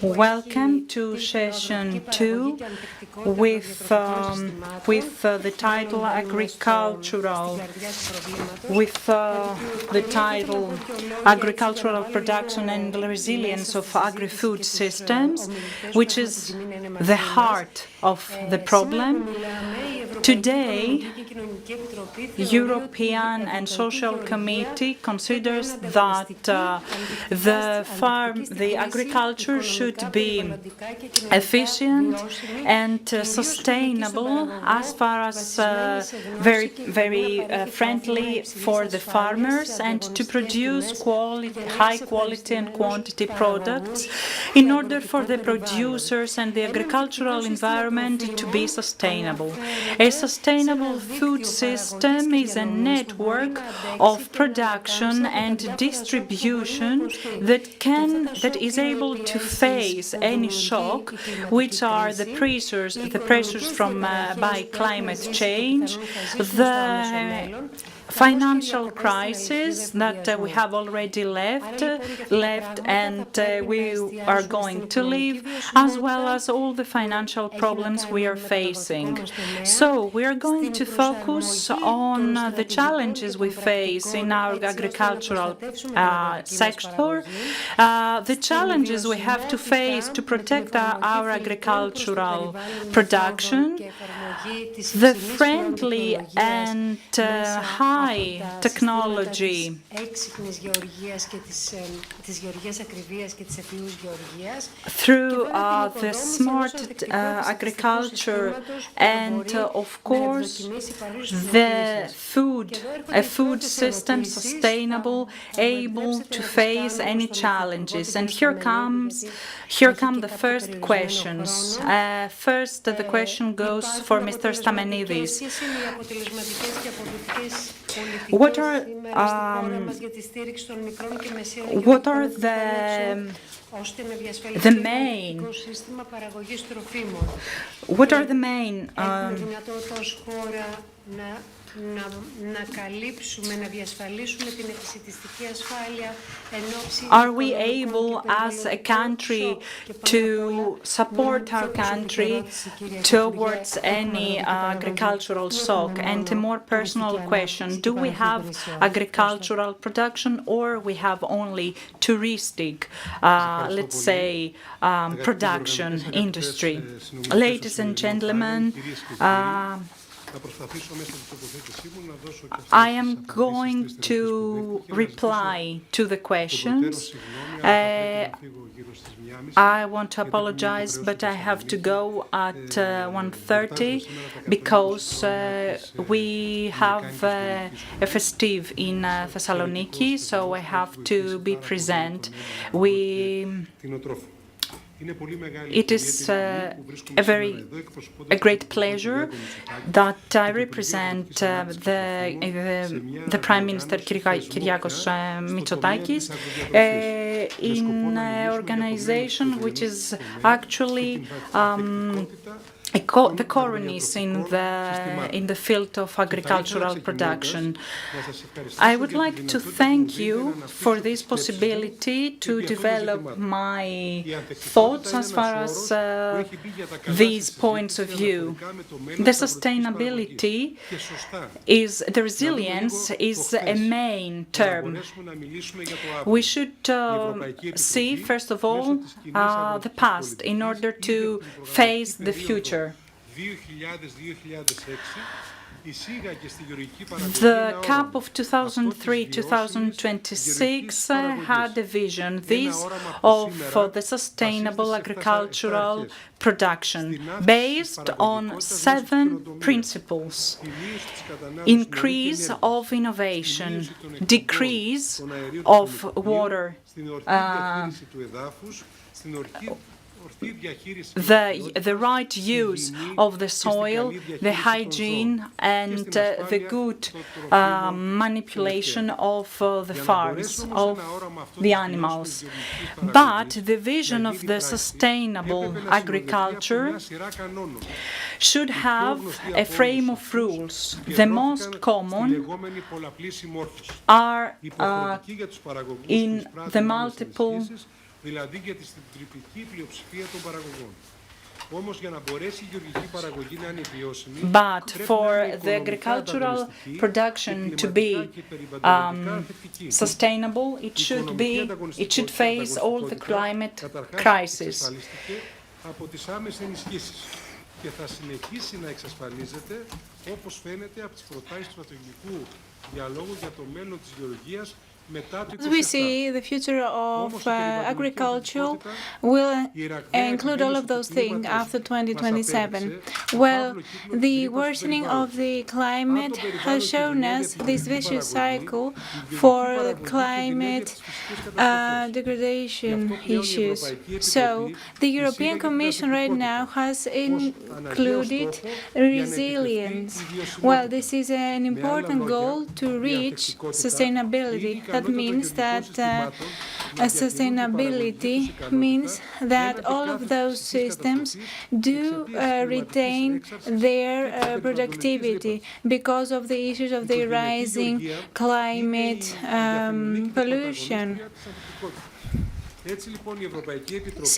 Welcome to session 2 with the title Agricultural, Agricultural Production and the Resilience of Agri-Food Systems, which is the heart of the problem. Today, European and Social Committee considers that the agriculture should be efficient and sustainable as far as very friendly for the farmers, and to produce high quality and quantity products in order for the producers and the agricultural environment to be sustainable. A sustainable food system is a network of production and distribution that is able to face any shock, which are the pressures from by climate change, the financial crisis that we have already left and we are going to leave, as well as all the financial problems we are facing. So we are going to focus on the challenges we face in our agricultural sector, the challenges we have to face to protect our agricultural production, the friendly and high technology through the smart agriculture and of course a food system sustainable, able to face any challenges. And here come the first questions. First, the question goes for Mr. Stamenitis. What are the main are we able as a country to support our country towards any agricultural shock? And a more personal question, do we have agricultural production or we have only touristic, let's say, production industry? Ladies and gentlemen, I am going to reply to the questions. I want to apologize, but I have to go at 1:30 because we have a festive in Thessaloniki, so I have to be present. It is a great pleasure that I represent the Prime Minister Kyriakos Mitsotakis in an organization which is actually the Economies in the field of agricultural production. I would like to thank you for this possibility to develop my thoughts as far as these points of view. The sustainability the resilience is a main term. We should see, first of all, the past in order to face the future. The CAP of 2003-2026 had a vision, this of the sustainable agricultural production, based on 7 principles: increase of innovation, decrease of water the right use of the soil, the hygiene, and the good manipulation of the farms, of the animals. But the vision of the sustainable agriculture should have a frame of rules. The most common are in the multiple. But for the agricultural production to be sustainable, it should face all the climate crisis. Και θα συνεχίσει να εξασφαλίζεται, όπως φαίνεται από τις προτάσεις του στρατηγικού διαλόγου για το μέλλον της γεωργίας μετά το 2027. We see the future of agriculture will include all of those things after 2027. Well, the worsening of the climate has shown us this vicious cycle for the climate degradation issues. So, the European Commission right now has included resilience. Well, this is an important goal to reach sustainability. That means that sustainability means that all of those systems do retain their productivity because of the issues of the rising climate pollution.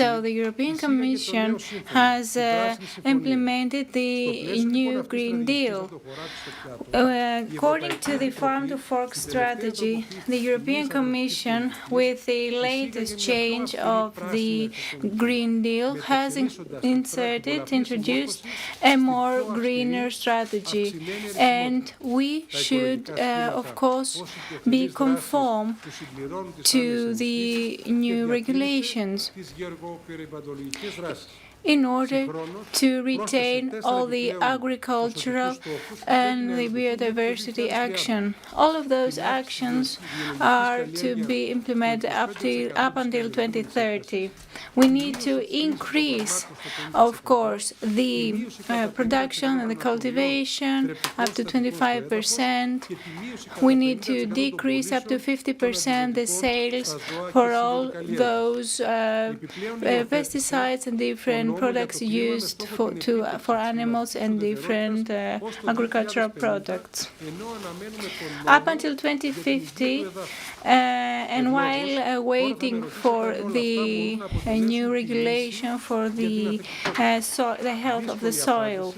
So the European Commission has implemented the new Green Deal. According to the Farm to Fork strategy, the European Commission, with the latest change of the Green Deal, has introduced a more greener strategy. And we should, of course, be conform to the new regulations in order to retain all the agricultural and the biodiversity action. All of those actions are to be implemented up until 2030. We need to increase, of course, the production and the cultivation up to 25%. We need to decrease up to 50% the sales for all those pesticides and different products used for animals and different agricultural products. Up until 2050, and while waiting for the new regulation for the health of the soil,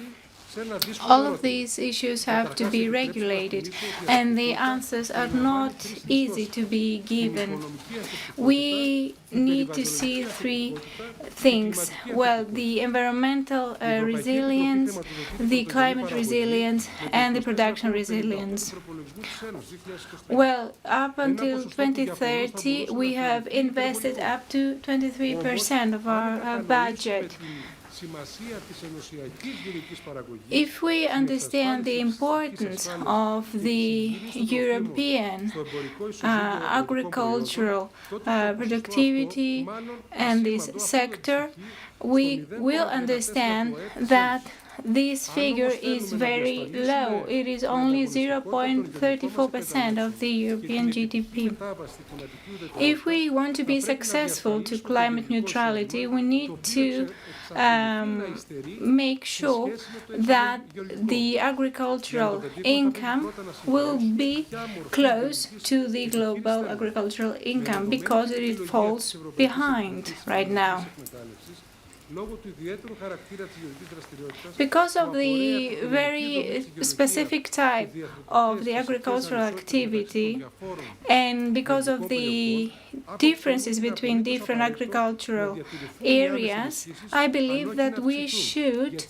all of these issues have to be regulated, and the answers are not easy to be given. We need to see three things. Well, the environmental resilience, the climate resilience, and the production resilience. Well, up until 2030, we have invested up to 23% of our budget. If we understand the importance of the European agricultural productivity and this sector, we will understand that this figure is very low. It is only 0.34% of the European GDP. If we want to be successful to climate neutrality, we need to make sure that the agricultural income will be close to the global agricultural income because it falls behind right now. Because of the very specific type of the agricultural activity and because of the differences between different agricultural areas, I believe that we should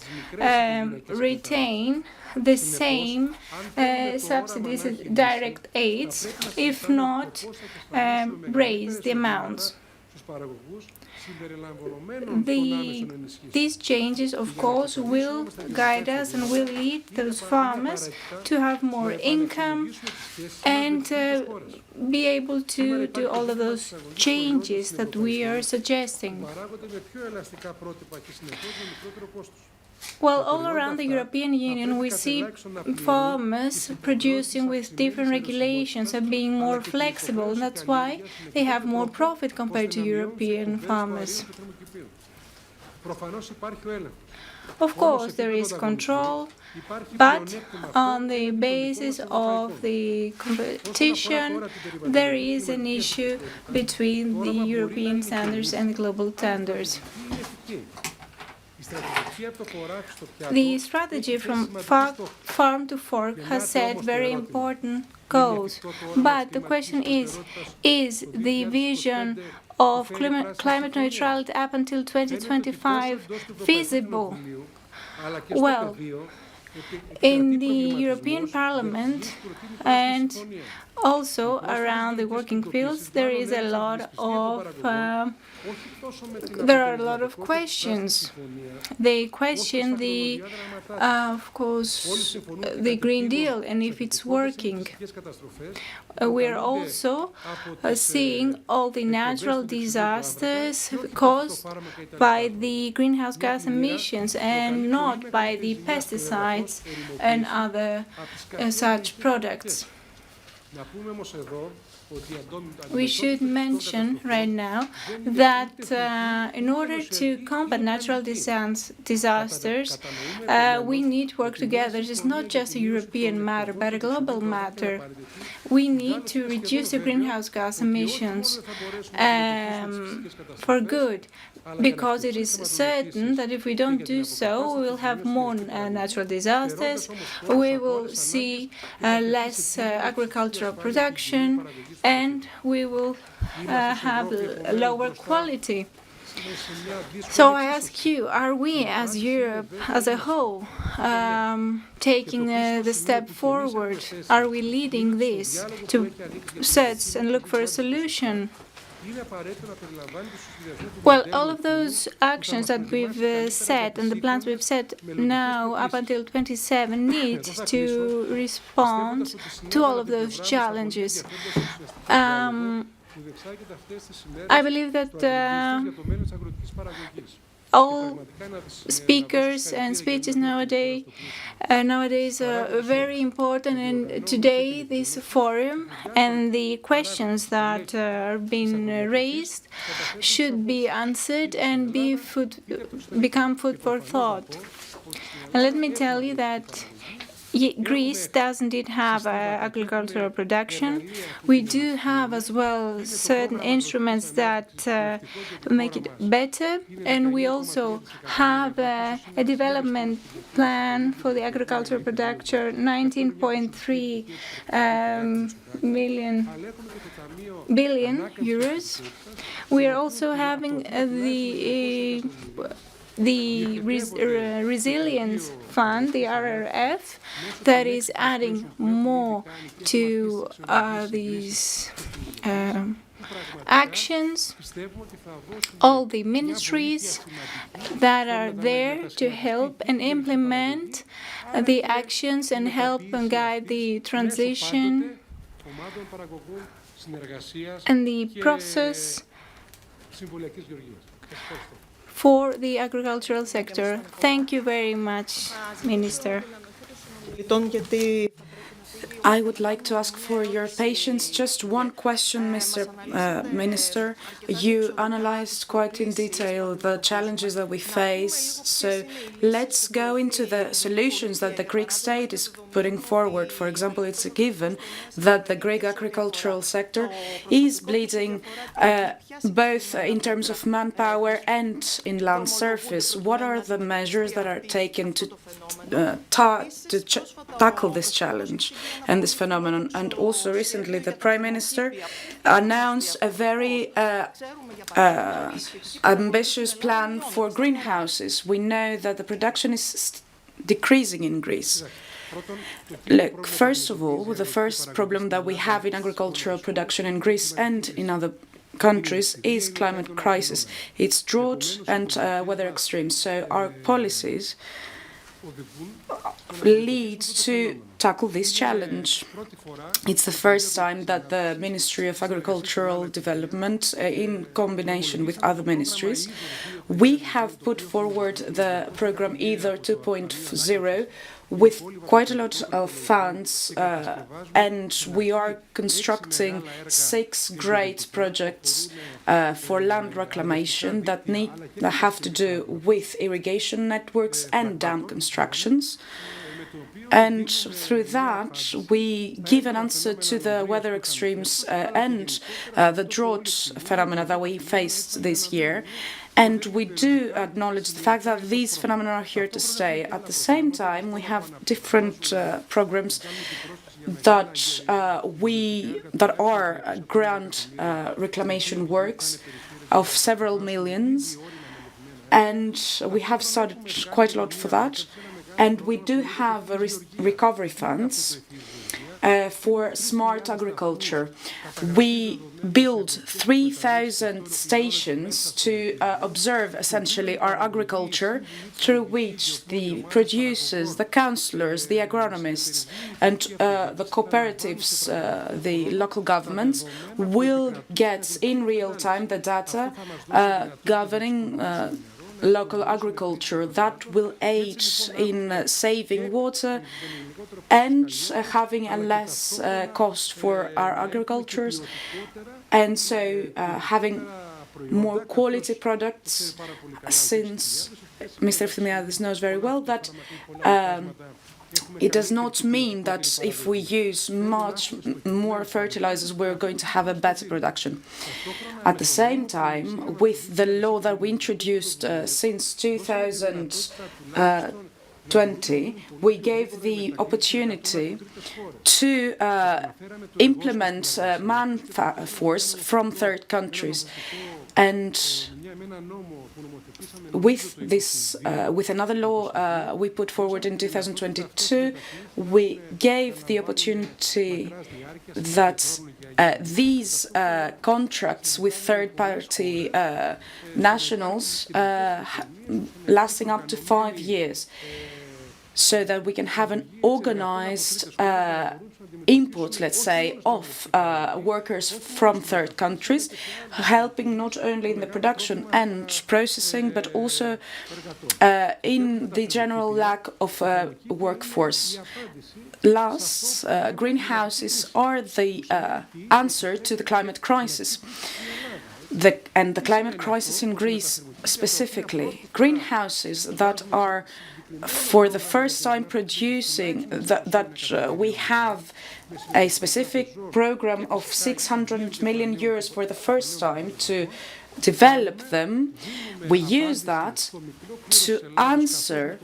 retain the same subsidies, direct aids, if not raise the amounts. These changes, of course, will guide us and will lead those farmers to have more income and be able to do all of those changes that we are suggesting. Well, all around the European Union, we see farmers producing with different regulations and being more flexible, and that's why they have more profit compared to European farmers. Of course, there is control, but on the basis of the competition, there is an issue between the European standards and the global standards. The strategy from farm to fork has set very important goals, but the question is the vision of climate neutrality up until 2025 feasible? Well, in the European Parliament and also around the working fields, there are a lot of questions. They question of course, the Green Deal and if it's working. We're also seeing all the natural disasters caused by the greenhouse gas emissions and not by the pesticides and other such products. We should mention right now that in order to combat natural disasters, we need to work together. It's not just a European matter, but a global matter. We need to reduce the greenhouse gas emissions for good, because it is certain that if we don't do so, we will have more natural disasters, we will see less agricultural production, and we will have lower quality. So I ask you, are we as Europe as a whole taking the step forward? Are we leading this to search and look for a solution? Well, all of those actions that we've set and the plans we've set now up until 27 need to respond to all of those challenges. I believe that all speakers and speeches nowadays are very important, and today this forum and the questions that are being raised should be answered and become food for thought. And let me tell you that Greece does indeed have agricultural production. We do have as well certain instruments that make it better, and we also have a development plan for the agricultural production, 19.3 billion euros. We are also having the Resilience Fund, the RRF, that is adding more to these actions. All the ministries that are there to help and implement the actions and help and guide the transition and the process for the agricultural sector. Thank you very much, Minister. I would like to ask for your patience. Just one question, Mr. Minister. You analyzed quite in detail the challenges that we face, so let's go into the solutions that the Greek state is putting forward. For example, it's a given that the Greek agricultural sector is bleeding both in terms of manpower and in land surface. What are the measures that are taken to tackle this challenge and this phenomenon? And also recently the Prime Minister announced a very ambitious plan for greenhouses. We know that the production is decreasing in Greece. Look, first of all, the first problem that we have in agricultural production in Greece and in other countries is climate crisis. It's drought and weather extremes. So our policies lead to tackle this challenge. It's the first time that the Ministry of Agricultural Development, in combination with other ministries, we have put forward the program EIDHR 2.0 with quite a lot of funds, and we are constructing 6 great projects for land reclamation that have to do with irrigation networks and dam constructions. And through that, we give an answer to the weather extremes and the drought phenomena that we faced this year. And we do acknowledge the fact that these phenomena are here to stay. At the same time, we have different programs that are ground reclamation works of several millions, and we have started quite a lot for that. And we do have recovery funds for smart agriculture. We build 3,000 stations to observe essentially our agriculture, through which the producers, the councillors, the agronomists and the cooperatives, the local governments, will get in real time the data governing local agriculture that will aid in saving water and having a less cost for our agricultures, and so having more quality products, since Mr. Efthymiadis knows very well that it does not mean that if we use much more fertilizers, we're going to have a better production. At the same time, with the law that we introduced since 2020, we gave the opportunity to implement man-force from third countries. And with this, with another law we put forward in 2022, we gave the opportunity that these contracts with third-party nationals lasting up to 5 years, so that we can have an organized import, let's say, of workers from third countries, helping not only in the production and processing, but also in the general lack of workforce. Last, greenhouses are the answer to the climate crisis. And the climate crisis in Greece specifically. Greenhouses that are for the first time producing, we have a specific program of 600 million euros for the first time to develop them. We use that to answer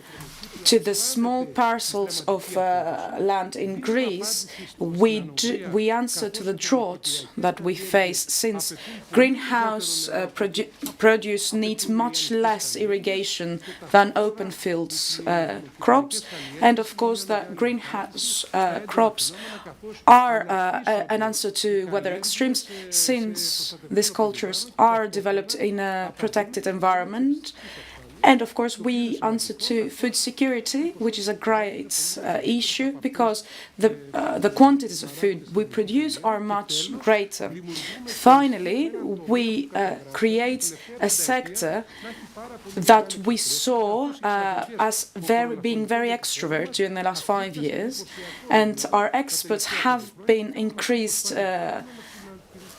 to the small parcels of land in Greece. We answer to the drought that we face, since greenhouse produce needs much less irrigation than open fields crops. And of course, the greenhouse crops are an answer to weather extremes, since these cultures are developed in a protected environment. And of course, we answer to food security, which is a great issue, because the quantities of food we produce are much greater. Finally, we create a sector that we saw as being very extrovert during the last 5 years, and our exports have been increased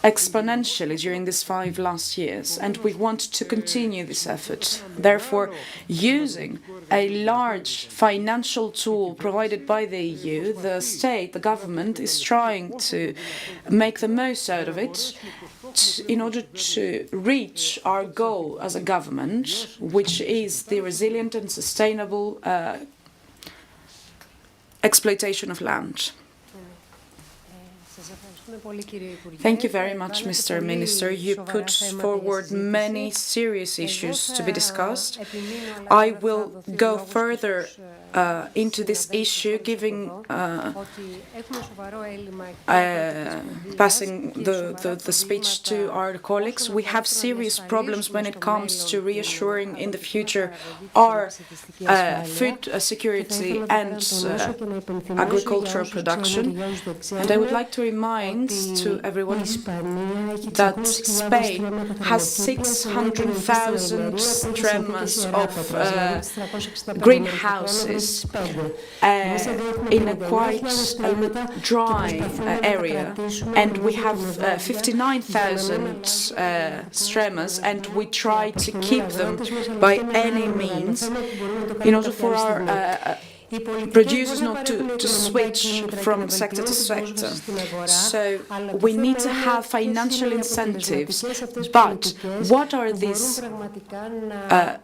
exponentially during these 5 last years, and we want to continue this effort. Therefore, using a large financial tool provided by the EU, the state, the government, is trying to make the most out of it in order to reach our goal as a government, which is the resilient and sustainable Thank you very much, Mr. Minister. You put forward many serious issues to be discussed. I will go further into this issue, passing the speech to our colleagues. We have serious problems when it comes to reassuring in the future our food security and agricultural production. And I would like to remind to everyone that Spain has 600,000 stremas of greenhouses in a quite dry area, and we have 59,000 stremas, and we try to keep them by any means in order for our producers not to switch from sector to sector. So we need to have financial incentives. But what are these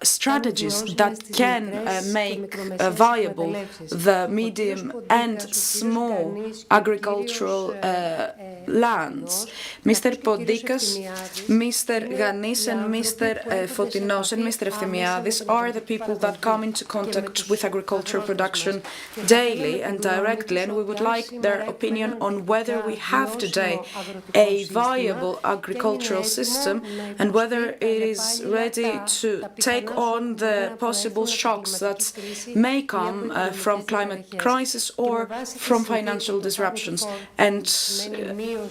strategies that can make viable the medium and small agricultural lands? Mr. Pontikas, Mr. Ganis and Mr. Foteinos and Mr. Efthymiadis are the people that come into contact with agricultural production daily and directly, and we would like their opinion on whether we have today a viable agricultural system and whether it is ready to take on the possible shocks that may come from climate crisis or from financial disruptions. And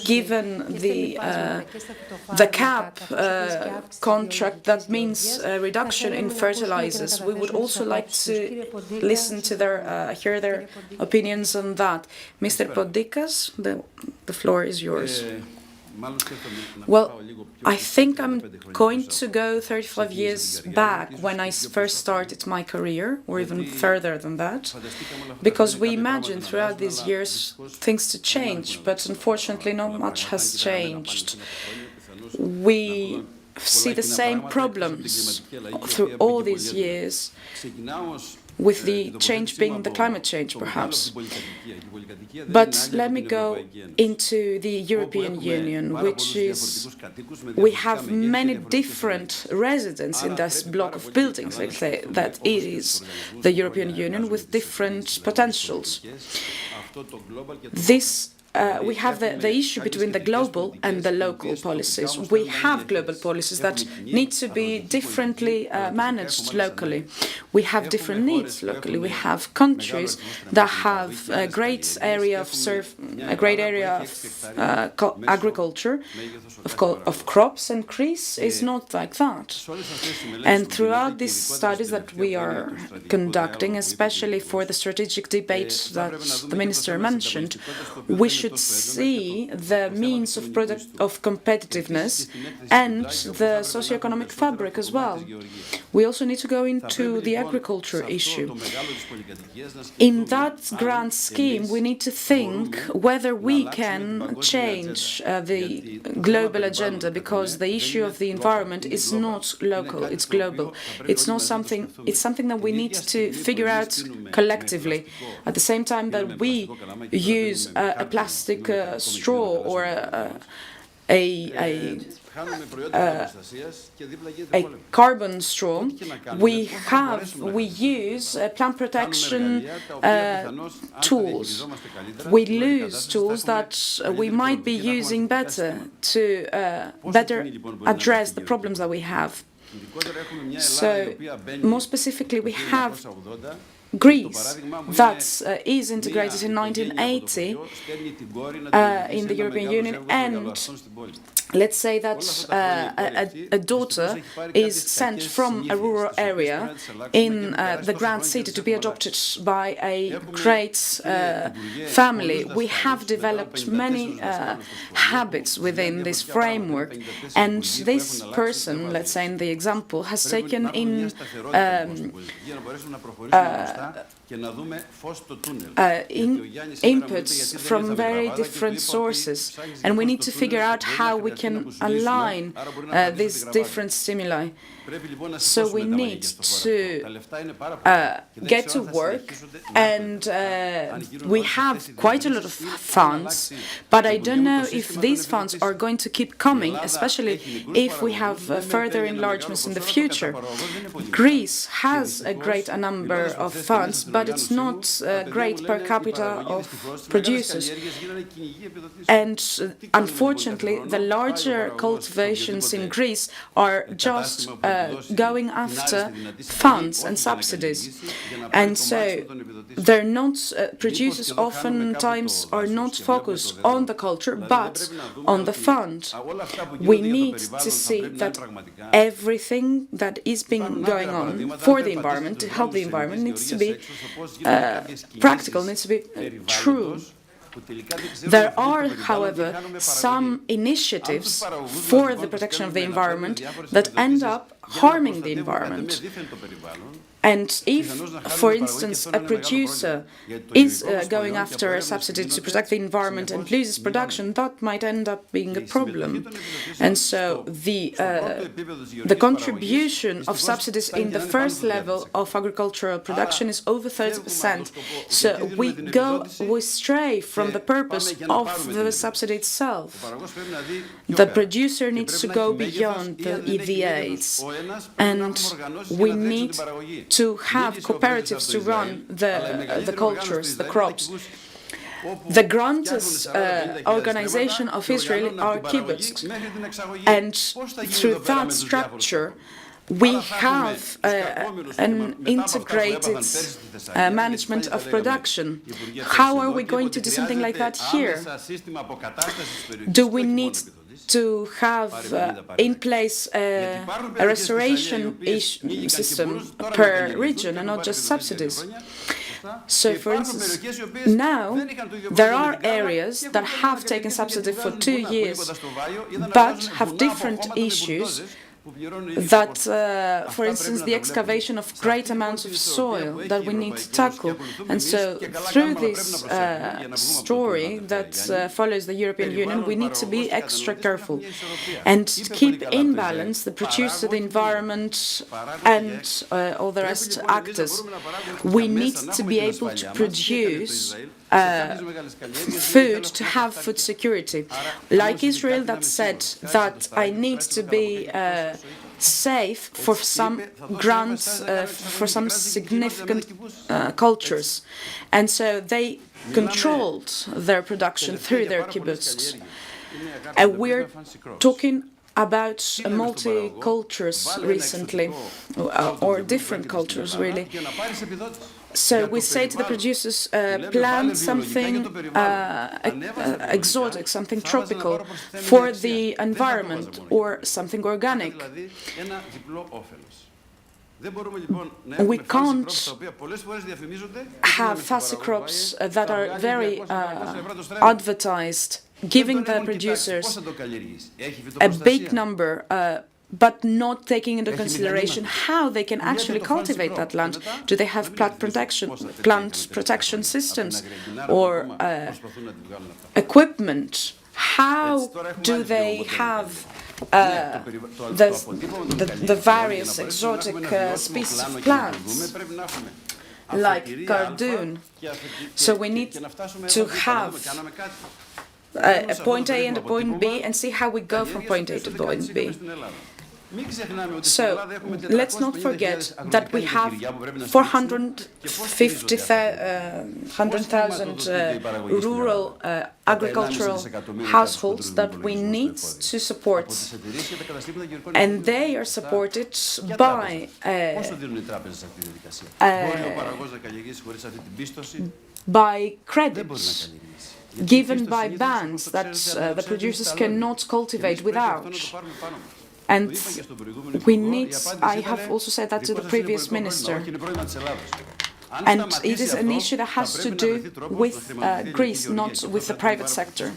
given the CAP contract, that means a reduction in fertilizers, we would also like to listen to hear their opinions on that. Mr. Pontikas, the floor is yours. Well, I think I'm going to go 35 years back when I first started my career, or even further than that, because we imagined throughout these years things to change, but unfortunately not much has changed. We see the same problems through all these years, with the change being the climate change, perhaps. But let me go into the European Union, which is, we have many different residents in this block of buildings, let's say, that it is the European Union with different potentials. We have the issue between the global and the local policies. We have global policies that need to be differently managed locally. We have different needs locally. We have countries that have a great area of agriculture, of crops, and Greece is not like that. And throughout these studies that we are conducting, especially for the strategic debate that the Minister mentioned, we should see the means of competitiveness and the socioeconomic fabric as well. We also need to go into the agriculture issue. In that grand scheme, we need to think whether we can change the global agenda, because the issue of the environment is not local, it's global. It's something that we need to figure out collectively. At the same time that we use a plastic straw or a carbon straw, we use plant protection tools. We lose tools that we might be using better to better address the problems that we have. So, more specifically, we have Greece, that is integrated in 1980 in the European Union, and let's say that a daughter is sent from a rural area in the grand city to be adopted by a great family. We have developed many habits within this framework, and this person, let's say in the example, has taken in inputs from very different sources, and we need to figure out how we can align these different stimuli. So we need to get to work, and we have quite a lot of funds, but I don't know if these funds are going to keep coming, especially if we have further enlargements in the future. Greece has a great number of funds, but it's not great per capita of producers. And unfortunately, the larger cultivations in Greece are just going after funds and subsidies. And so they're not, producers oftentimes are not focused on the culture, but on the fund. We need to see that everything that is going on for the environment, to help the environment, needs to be practical, needs to be true. There are, however, some initiatives for the protection of the environment that end up harming the environment. And if, for instance, a producer is going after a subsidy to protect the environment and loses production, that might end up being a problem. And so the contribution of subsidies in the first level of agricultural production is over 30%. So we stray from the purpose of the subsidy itself. The producer needs to go beyond the EVAs, and we need to have cooperatives to run the cultures, the crops. The grantors organization of Israel are kibbutzs, and through that structure we have an integrated management of production. How are we going to do something like that here? Do we need to have in place a restoration system per region and not just subsidies? So, for instance, now there are areas that have taken subsidy for 2 years but have different issues that, for instance, the excavation of great amounts of soil that we need to tackle. And so through this story that follows the European Union, we need to be extra careful and keep in balance the producer, the environment, and all the rest actors. We need to be able to produce food, to have food security. Like Israel that said that I need to be safe for some grants, for some significant cultures. And so they controlled their production through their kibbutzs. And we're talking about multi-cultures recently, or different cultures really. So we say to the producers, plant something exotic, something tropical for the environment, or something organic. We can't have fancy crops that are very advertised, giving the producers a big number, but not taking into consideration how they can actually cultivate that land. Do they have plant protection systems or equipment? How do they have the various exotic species of plants, like cardoon? So we need to have a point A and a point B and see how we go from point A to point B. So let's not forget that we have 100,000 rural agricultural households that we need to support, and they are supported by credits given by banks that the producers cannot cultivate without. And we need, I have also said that to the previous minister, and it is an issue that has to do with Greece, not with the private sector.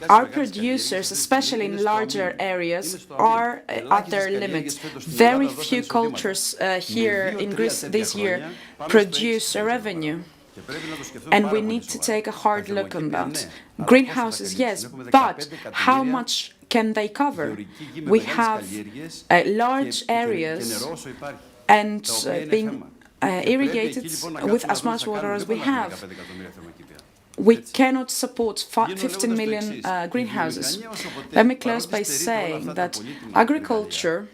Our producers, especially in larger areas, are at their limits. Very few cultures here in Greece this year produce a revenue. And we need to take a hard look on that. Greenhouses, yes, but how much can they cover? We have large areas and being irrigated with as much water as we have. We cannot support 15 million greenhouses. Let me close by saying that agriculture,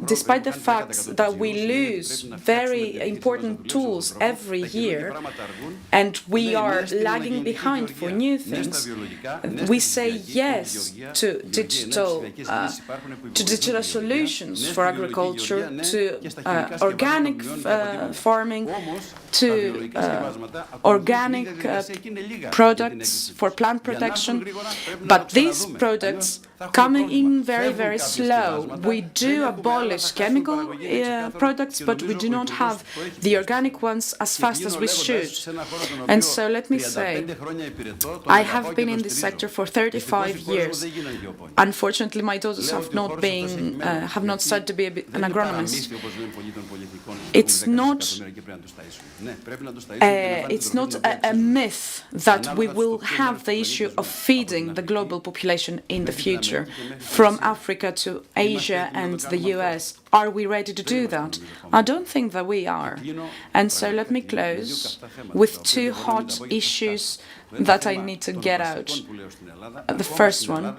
despite the fact that we lose very important tools every year and we are lagging behind for new things, we say yes to digital solutions for agriculture, to organic farming, to organic products for plant protection. But these products coming in very, very slow. We do abolish chemical products, but we do not have the organic ones as fast as we should. And so let me say, I have been in this sector for 35 years. Unfortunately, my daughters have not started to be an agronomist. It's not a myth that we will have the issue of feeding the global population in the future. From Africa to Asia and the US. Are we ready to do that? I don't think that we are. And so let me close with two hot issues that I need to get out. The first one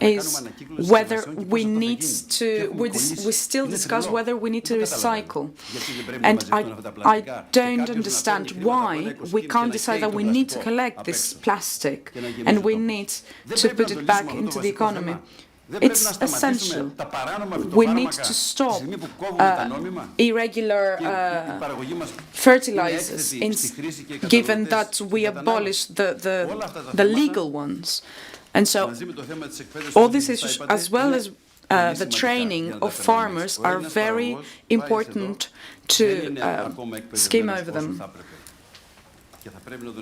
is whether we need to, we still discuss whether we need to recycle. And I don't understand why we can't decide that we need to collect this plastic and we need to put it back into the economy. It's essential. We need to stop irregular fertilizers, given that we abolish the legal ones. And so all these issues, as well as the training of farmers, are very important to skim over them.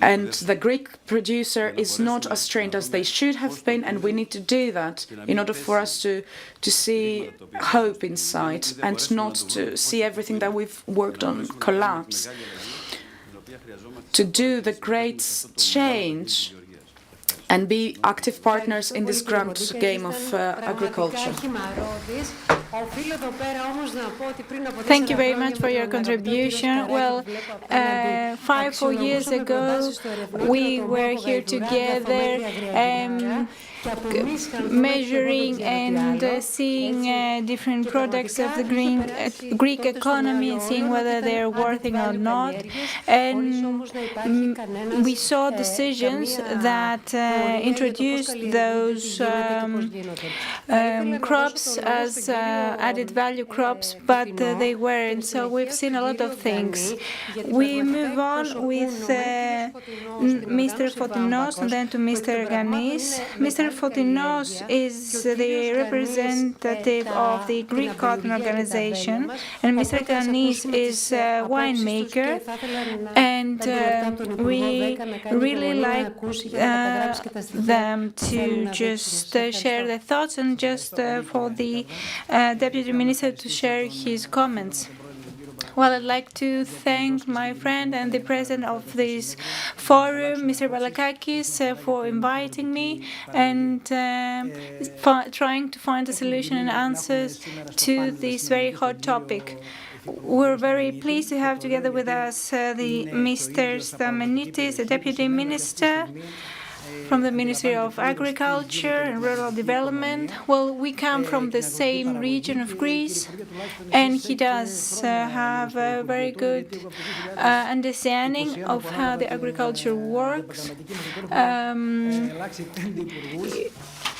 And the Greek producer is not as trained as they should have been, and we need to do that in order for us to see hope in sight and not to see everything that we've worked on collapse. To do the great change and be active partners in this grand game of agriculture. Thank you very much for your contribution. Well, 4 years ago, we were here together measuring and seeing different products of the Greek economy and seeing whether they're working or not. And we saw decisions that introduced those crops as added value crops, but they weren't. So we've seen a lot of things. We move on with Mr. Foteinos and then to Mr. Ganis. Mr. Foteinos is the representative of the Greek Cotton Organization, and Mr. Ganis is a winemaker, and we really like them to just share their thoughts and just for the Deputy Minister to share his comments. Well, I'd like to thank my friend and the president of this forum, Mr. Balakakis, for inviting me and trying to find a solution and answers to this very hot topic. We're very pleased to have together with us the Mr. Stamenitis, the Deputy Minister from the Ministry of Agriculture and Rural Development. Well, we come from the same region of Greece, and he does have a very good understanding of how the agriculture works.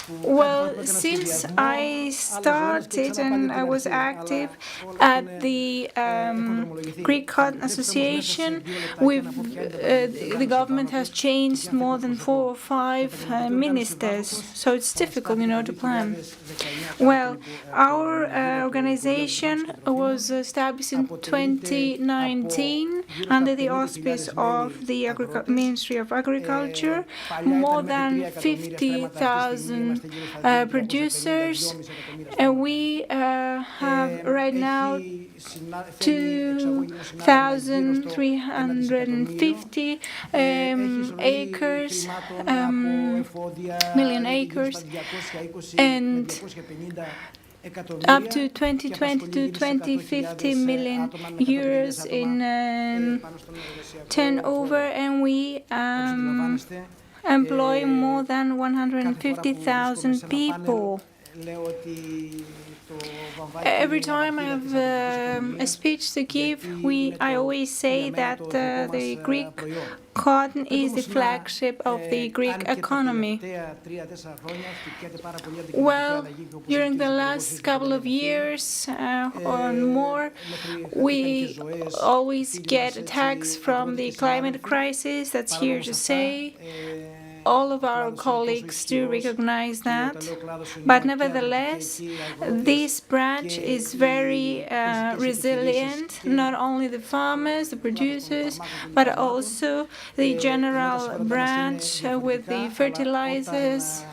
Well, since I started and I was active at the Greek Cotton Association, the government has changed more than 4 or 5 ministers, so it's difficult, to plan. Well, our organization was established in 2019 under the auspice of the Ministry of Agriculture. More than 50,000 producers, and we have right now 2,350 million acres, and up to 2020 to 2050 million euros in turnover, and we employ more than 150,000 people. Every time I have a speech to give, I always say that the Greek cotton is the flagship of the Greek economy. Well, during the last couple of years or more, we always get attacks from the climate crisis. That's here to say. All of our colleagues do recognize that, but nevertheless, this branch is very resilient, not only the farmers, the producers, but also the general branch with the fertilizers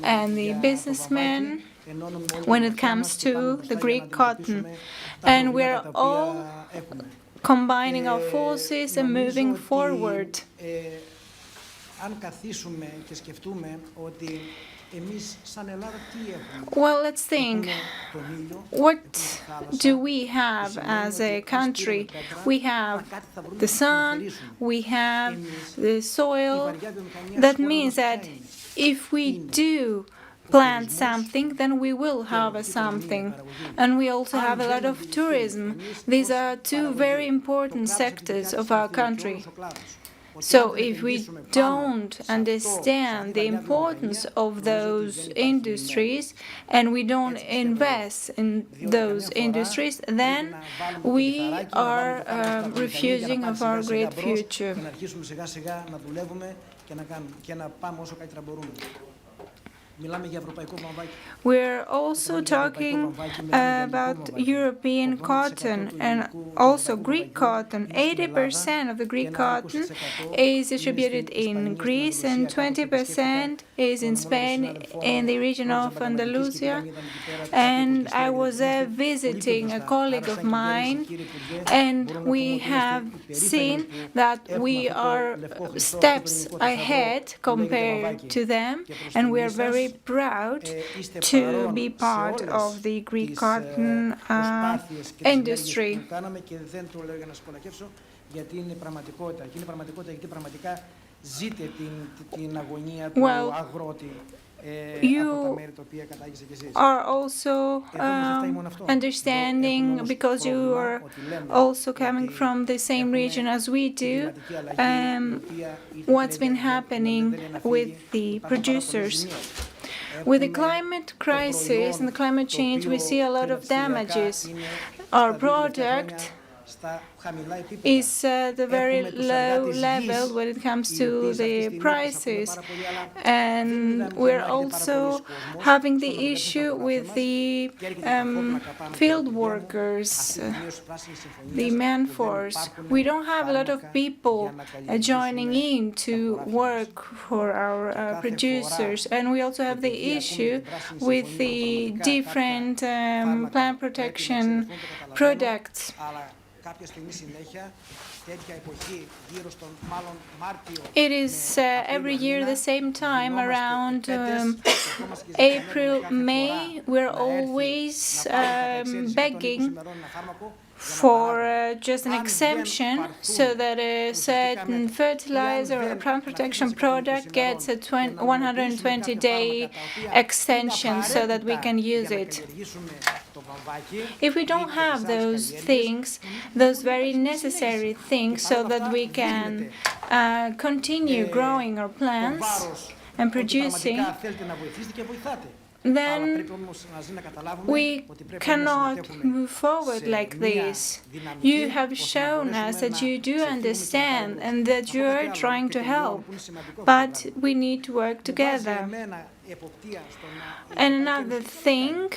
and the businessmen when it comes to the Greek cotton. And we're all combining our forces and moving forward. Well, let's think. What do we have as a country? We have the sun, we have the soil. That means that if we do plant something, then we will harvest something. And we also have a lot of tourism. These are two very important sectors of our country. So if we don't understand the importance of those industries and we don't invest in those industries, then we are refusing of our great future. We're also talking about European cotton and also Greek cotton. 80% of the Greek cotton is distributed in Greece and 20% is in Spain, in the region of Andalusia. And I was visiting a colleague of mine, and we have seen that we are steps ahead compared to them, and we are very proud to be part of the Greek cotton industry. Well, you are also understanding, because you are also coming from the same region as we do, what's been happening with the producers. With the climate crisis and the climate change, we see a lot of damages. Our product is at a very low level when it comes to the prices. And we're also having the issue with the field workers, the manforce. We don't have a lot of people joining in to work for our producers. And we also have the issue with the different plant protection products. It is every year the same time, around April, May. We're always begging for just an exemption so that a certain fertilizer or a plant protection product gets a 120-day extension so that we can use it. If we don't have those things, those very necessary things, so that we can continue growing our plants, and producing, then we cannot move forward like this. You have shown us that you do understand and that you are trying to help, but we need to work together. And another thing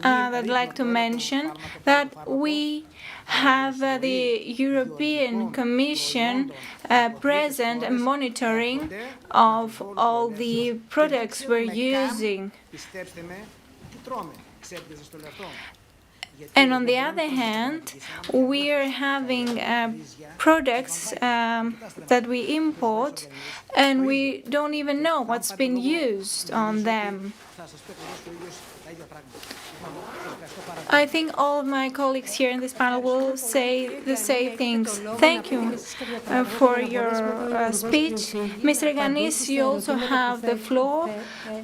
that I'd like to mention, that we have the European Commission present and monitoring of all the products we're using. And on the other hand, we are having products that we import, and we don't even know what's been used on them. I think all of my colleagues here in this panel will say the same things. Thank you for your speech. Mr. Ganis, you also have the floor.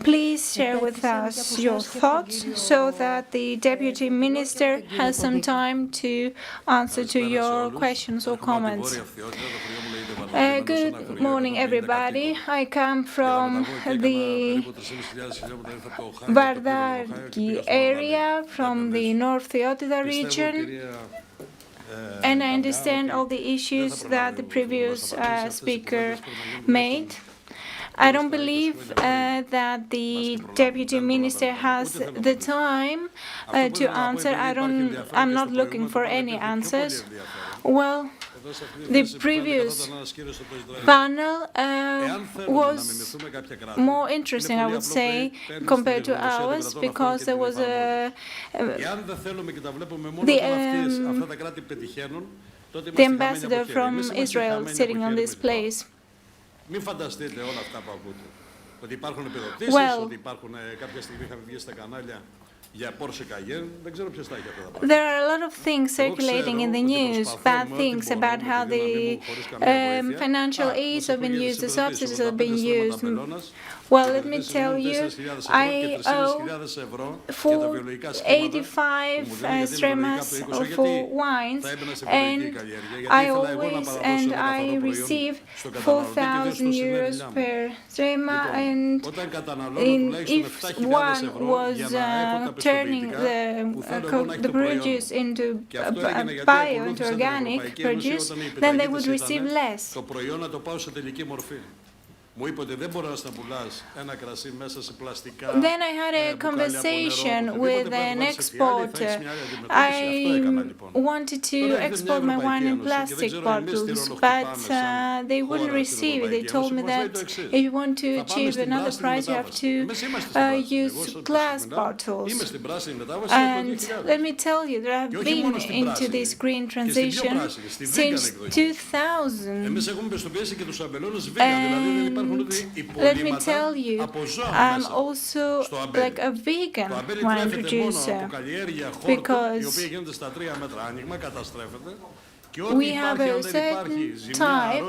Please share with us your thoughts so that the Deputy Minister has some time to answer to your questions or comments. Good morning, everybody. I come from the Vadis area, from the North Touchtidou region, and I understand all the issues that the previous speaker made. I don't believe that the Deputy Minister has the time to answer. I'm not looking for any answers. Well, the previous panel was more interesting, I would say, compared to ours, because there was the ambassador from Israel sitting on this place. Well, there are a lot of things circulating in the news, bad things about how the financial aids have been used, the subsidies have been used. Well, let me tell you, I owe 85 stremas for wines, and I receive 4,000 euros per strema, and if one was turning the produce into bio, into organic produce, then they would receive less. Then I had a conversation with an exporter. I wanted to export my wine in plastic bottles, but they wouldn't receive it. They told me that if you want to achieve another price, you have to use glass bottles. And let me tell you that I've been into this green transition since 2000. And let me tell you, I'm also like a vegan wine producer, because we have a certain type,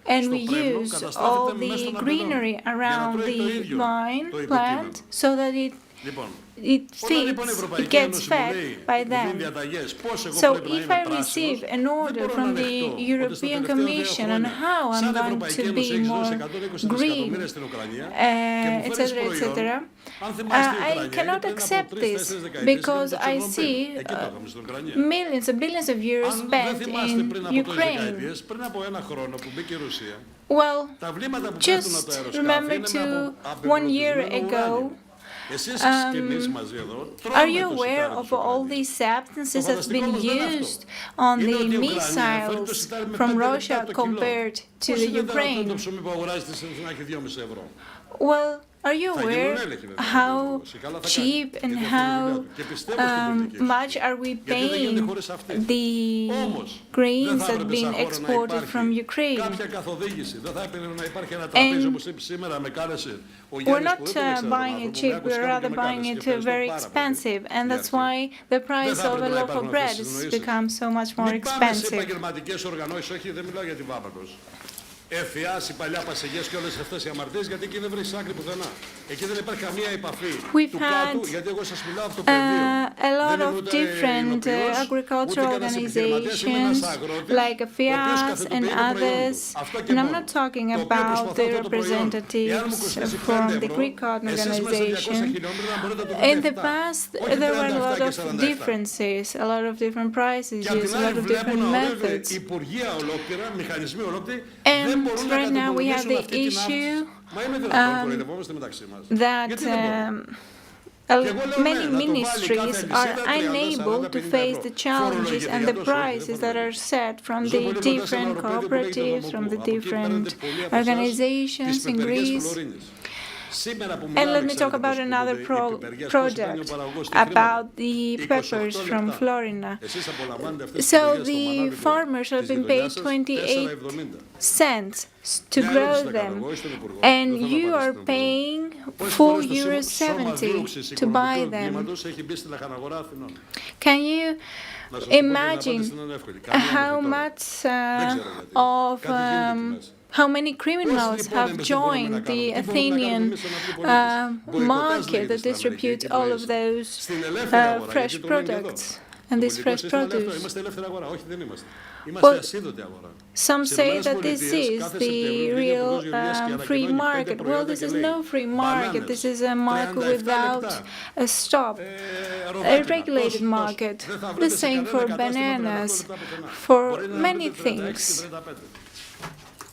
and we use all the greenery around the vine plant so that it gets fed by them. So if I receive an order from the European Commission on how I'm going to be more green, etc., etc., I cannot accept this, because I see millions and billions of euros spent in Ukraine. Well, just remember to 1 year ago, are you aware of all these substances that's been used on the missiles from Russia compared to the Ukraine? Well, are you aware how cheap and how much are we paying the grains that have been exported from Ukraine? And we're not buying it cheap, we're rather buying it very expensive, and that's why the price of a loaf of bread has become so much more expensive. We've had a lot of different agricultural organizations like Vaios and others, and I'm not talking about the representatives from the Greek organization. In the past, there were a lot of differences, a lot of different prices used, a lot of different methods. And right now we have the issue that many ministries are unable to face the challenges and the prices that are set from the different cooperatives, from the different organizations in Greece. And let me talk about another project, about the peppers from Florina. So the farmers have been paid 28 cents to grow them, and you are paying €4.70 to buy them. Can you imagine how much how many criminals have joined the Athenian market that distributes all of those fresh products and this fresh produce? Well, some say that this is the real free market. Well, this is no free market. This is a market without a stop, a regulated market. The same for bananas, for many things.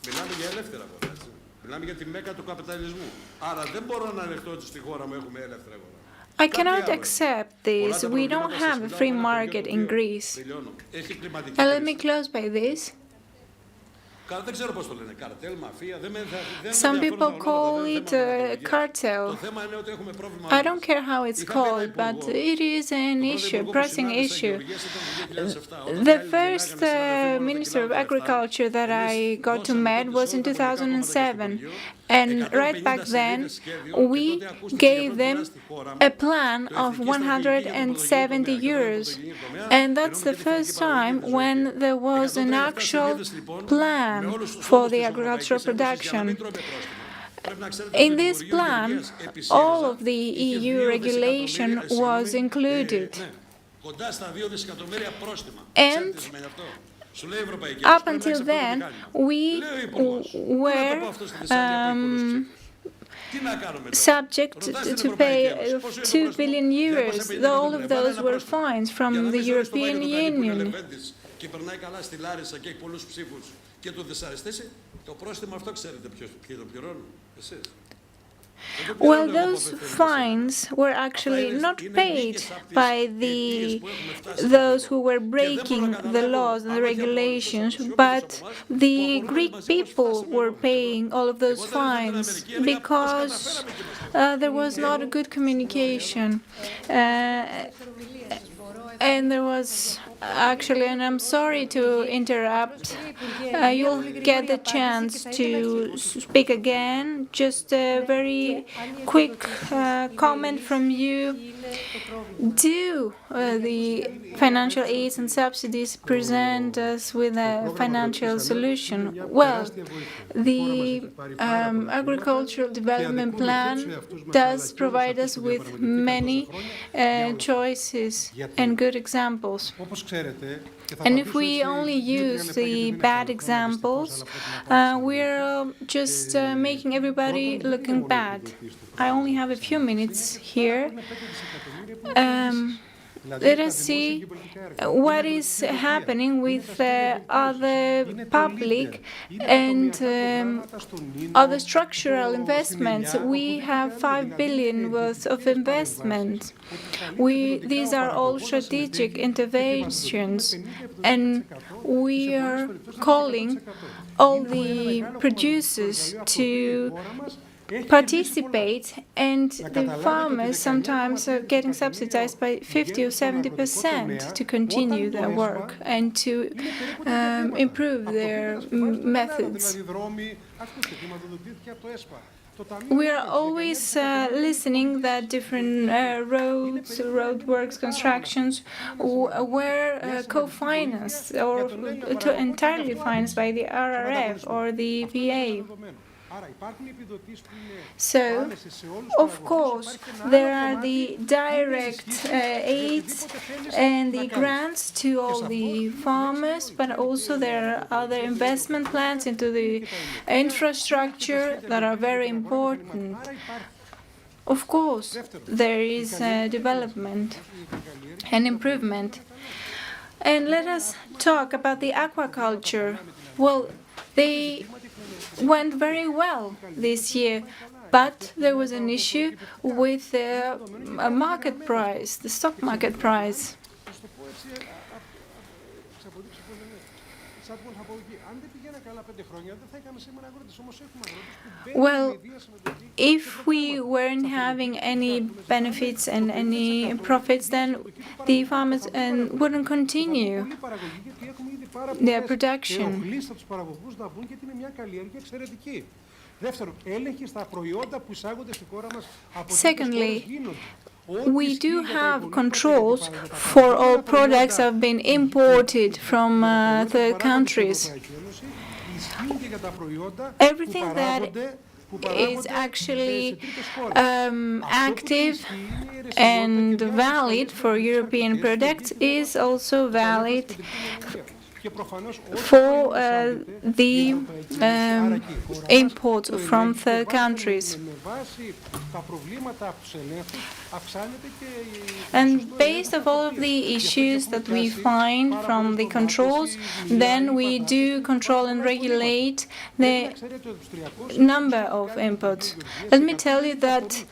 Μιλάμε για ελεύθερα αγορά, έτσι. Μιλάμε για τη μέκα του καπιταλισμού. Άρα δεν μπορώ να ανεχτώ ότι στη χώρα μου έχουμε ελεύθερα αγορά. I cannot accept this. We don't have a free market in Greece. And let me close by this. Some people call it a cartel. I don't care how it's called, but it is an issue, a pressing issue. The first Minister of Agriculture that I got to meet was in 2007. And right back then, we gave them a plan of €170. And that's the first time when there was an actual plan for the agricultural production. In this plan, all of the EU regulation was included. And up until then, we were subject to pay €2 billion. All of those were fines from the European Union. Well, those fines were actually not paid by those who were breaking the laws and the regulations, but the Greek people were paying all of those fines because there was not a good communication. And there was actually, and I'm sorry to interrupt, you'll get the chance to speak again. Just a very quick comment from you. Do the financial aids and subsidies present us with a financial solution? Well, the agricultural development plan does provide us with many choices and good examples. And if we only use the bad examples, we're just making everybody looking bad. I only have a few minutes here. Let us see what is happening with other public and other structural investments. We have €5 billion worth of investment. These are all strategic interventions, and we are calling all the producers to participate, and the farmers sometimes are getting subsidized by 50 or 70% to continue their work and to improve their methods. We are always listening that different roads, roadworks, constructions were co-financed or entirely financed by the RRF or the VA. So, of course, there are the direct aids and the grants to all the farmers, but also there are other investment plans into the infrastructure that are very important. Of course, there is development and improvement. And let us talk about the aquaculture. Well, they went very well this year, but there was an issue with the market price, the stock market price. Well, if we weren't having any benefits and any profits, then the farmers wouldn't continue their production. Secondly, we do have controls for all products that have been imported from third countries. Everything that is actually active and valid for European products is also valid for the imports from third countries. And based on all of the issues that we find from the controls, then we do control and regulate the number of imports. Let me tell you that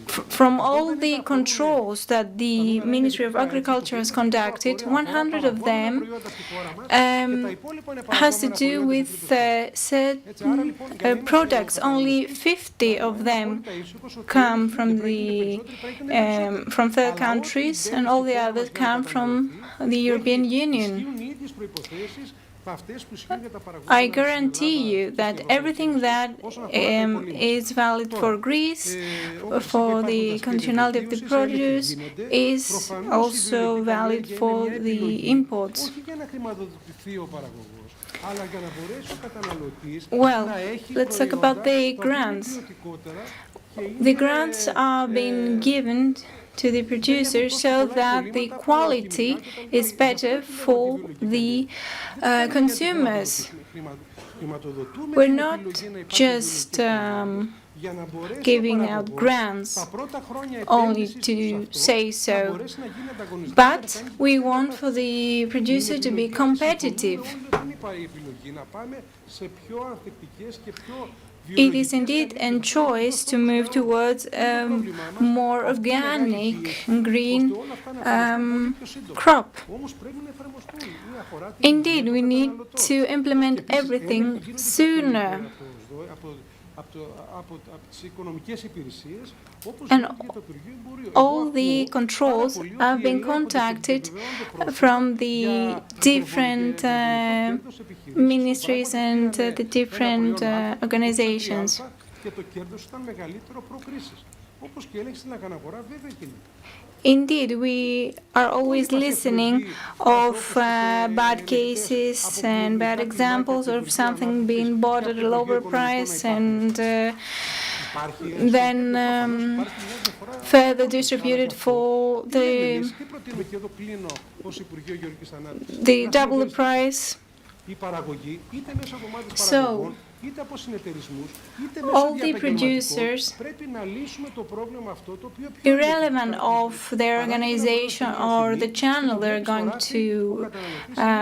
from all the controls that the Ministry of Agriculture has conducted, 100 of them has to do with certain products. Only 50 of them come from third countries, and all the others come from the European Union. I guarantee you that everything that is valid for Greece, for the conditionality of the produce, is also valid for the imports. Well, let's talk about the grants. The grants are being given to the producers so that the quality is better for the consumers. We're not just giving out grants only to say so, but we want for the producer to be competitive. It is indeed a choice to move towards a more organic, green crop. Indeed, we need to implement everything sooner. And all the controls have been contacted from the different ministries and the different organizations. Indeed, we are always listening of bad cases and bad examples of something being bought at a lower price and then further distributed for the double the price. So, all the producers, irrelevant of their organization or the channel they're going to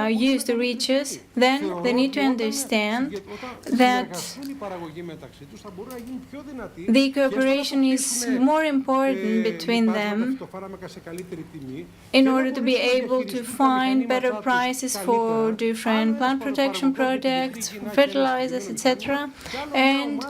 use to reach us, then they need to understand that the cooperation is more important between them in order to be able to find better prices for different plant protection products, fertilizers, etc. And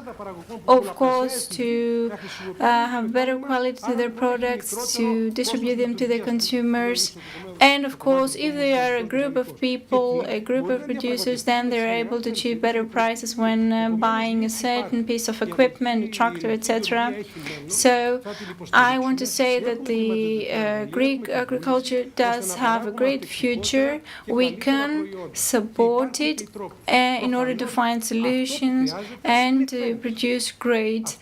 of course to have better quality to their products, to distribute them to the consumers. And of course, if they are a group of people, a group of producers, then they're able to achieve better prices when buying a certain piece of equipment, a tractor, etc. So I want to say that the Greek agriculture does have a great future. We can support it in order to find solutions conditions and produce great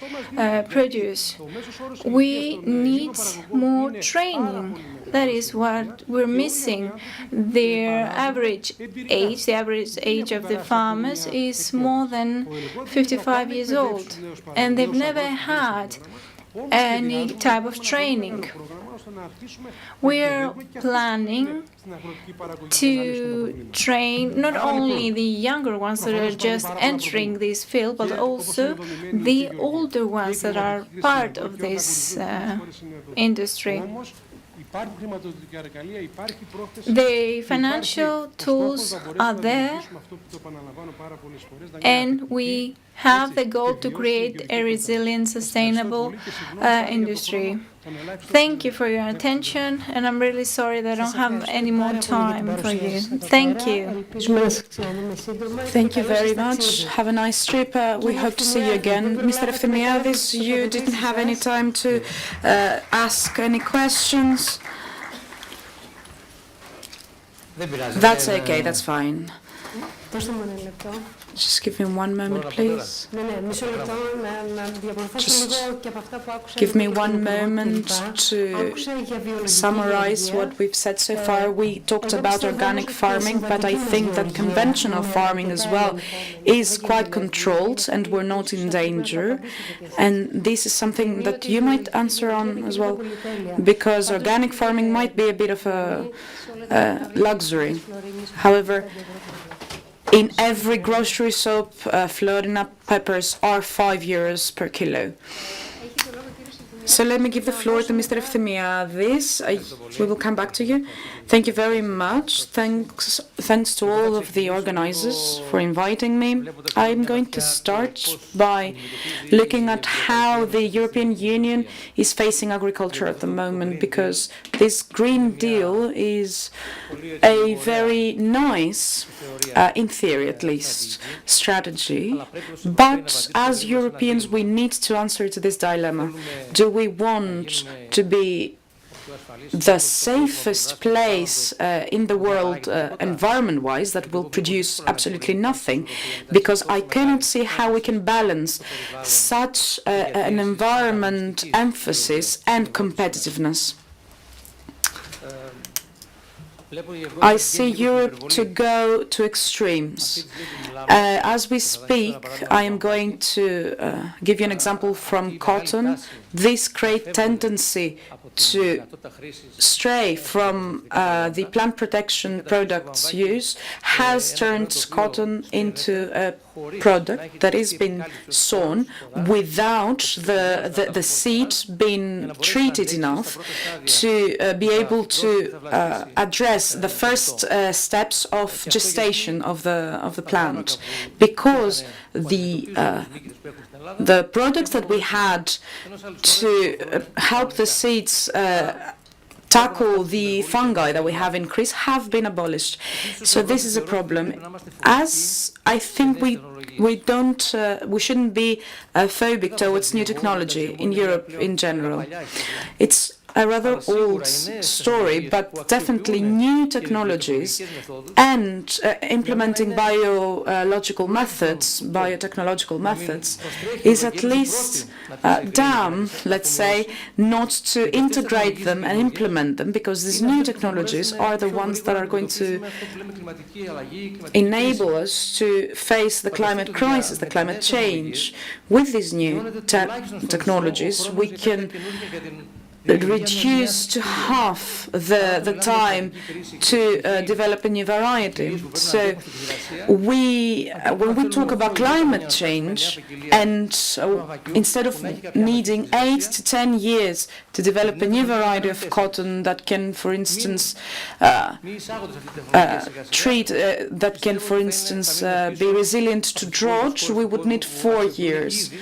produce. We need more training. That is what we're missing. Their average age, the average age of the farmers is more than 55 years old, and they've never had any type of training. We're planning to train not only the younger ones that are just entering this field, but also the older ones that are part of this industry. The financial tools are there, and we have the goal to create a resilient, sustainable industry. Thank you for your attention, and I'm really sorry that I don't have any more time for you. Thank you. Thank you very much. Have a nice trip. We hope to see you again. Mr. Efthymiadis, you didn't have any time to ask any questions. That's okay, that's fine. Just give me one moment, please. Just give me one moment to summarize what we've said so far. We talked about organic farming, but I think that conventional farming as well is quite controlled and we're not in danger. And this is something that you might answer on as well, because organic farming might be a bit of a luxury. However, in every grocery shop, Florina peppers are €5 per kilo. So let me give the floor to Mr. Efthymiadis. We will come back to you. Thank you very much. Thanks to all of the organizers for inviting me. I'm going to start by looking at how the European Union is facing agriculture at the moment, because this Green Deal is a very nice, in theory at least, strategy. But as Europeans, we need to answer to this dilemma. Do we want to be the safest place in the world environment-wise that will produce absolutely nothing? Because I cannot see how we can balance such an environment emphasis and competitiveness. I see Europe to go to extremes. As we speak, I am going to give you an example from cotton. This great tendency to stray from the plant protection products use has turned cotton into a product that is being sown without the seed being treated enough to be able to address the first steps of gestation of the plant, because the products that we had to help the seeds tackle the fungi that we have in Greece have been abolished. So this is a problem. As I think we shouldn't be phobic towards new technology in Europe in general. It's a rather old story, but definitely new technologies and implementing biotechnological methods is at least dumb, let's say, not to integrate them and implement them, because these new technologies are the ones that are going to enable us to face the climate crisis, the climate change. With these new technologies, we can reduce to half the time to develop a new variety. So when we talk about climate change, and instead of needing 8 to 10 years to develop a new variety of cotton that can, for instance, be resilient to drought, we would need 4 years.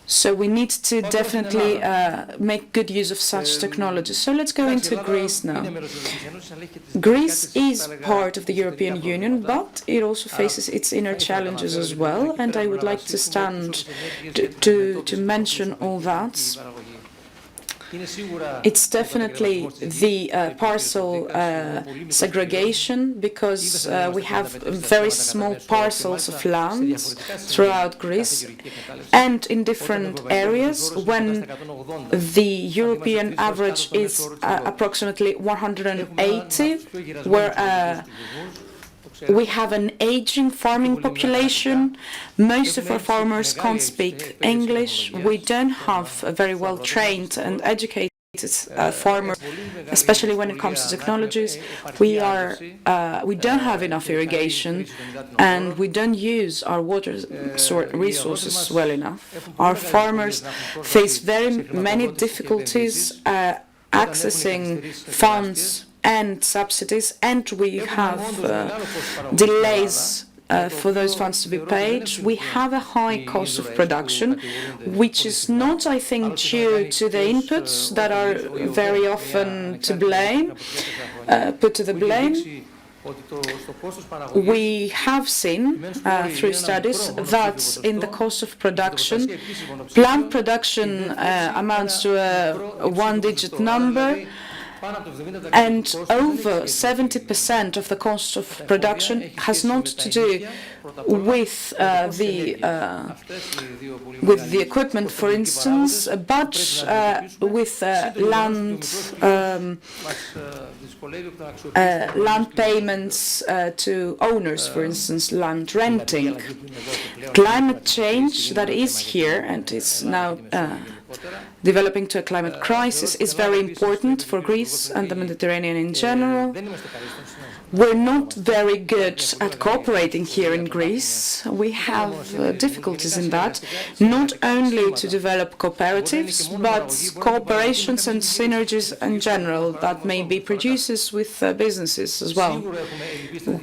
So we need to definitely make good use of such technologies. So let's go into Greece now. Greece is part of the European Union, but it also faces its inner challenges as well, and I would like to mention all that. It's definitely the parcel segregation, because we have very small parcels of land throughout Greece and in different areas, when the European average is approximately 180, where we have an aging farming population. Most of our farmers can't speak English. We don't have a very well trained and educated farmers, especially when it comes to technologies. We don't have enough irrigation, and we don't use our water resources well enough. Our farmers face very many difficulties accessing funds and subsidies, and we have delays for those funds to be paid. We have a high cost of production, which is not, I think, due to the inputs that are very often to blame, put to the blame. We have seen through studies that in the cost of production, plant production amounts to a one-digit number, and over 70% of the cost of production has not to do with the equipment, for instance, but with land payments to owners, for instance, land renting. Climate change that is here and is now developing to a climate crisis is very important for Greece and the Mediterranean in general. We're not very good at cooperating here in Greece. We have difficulties in that, not only to develop cooperatives, but cooperations and synergies in general that may be producers with businesses as well.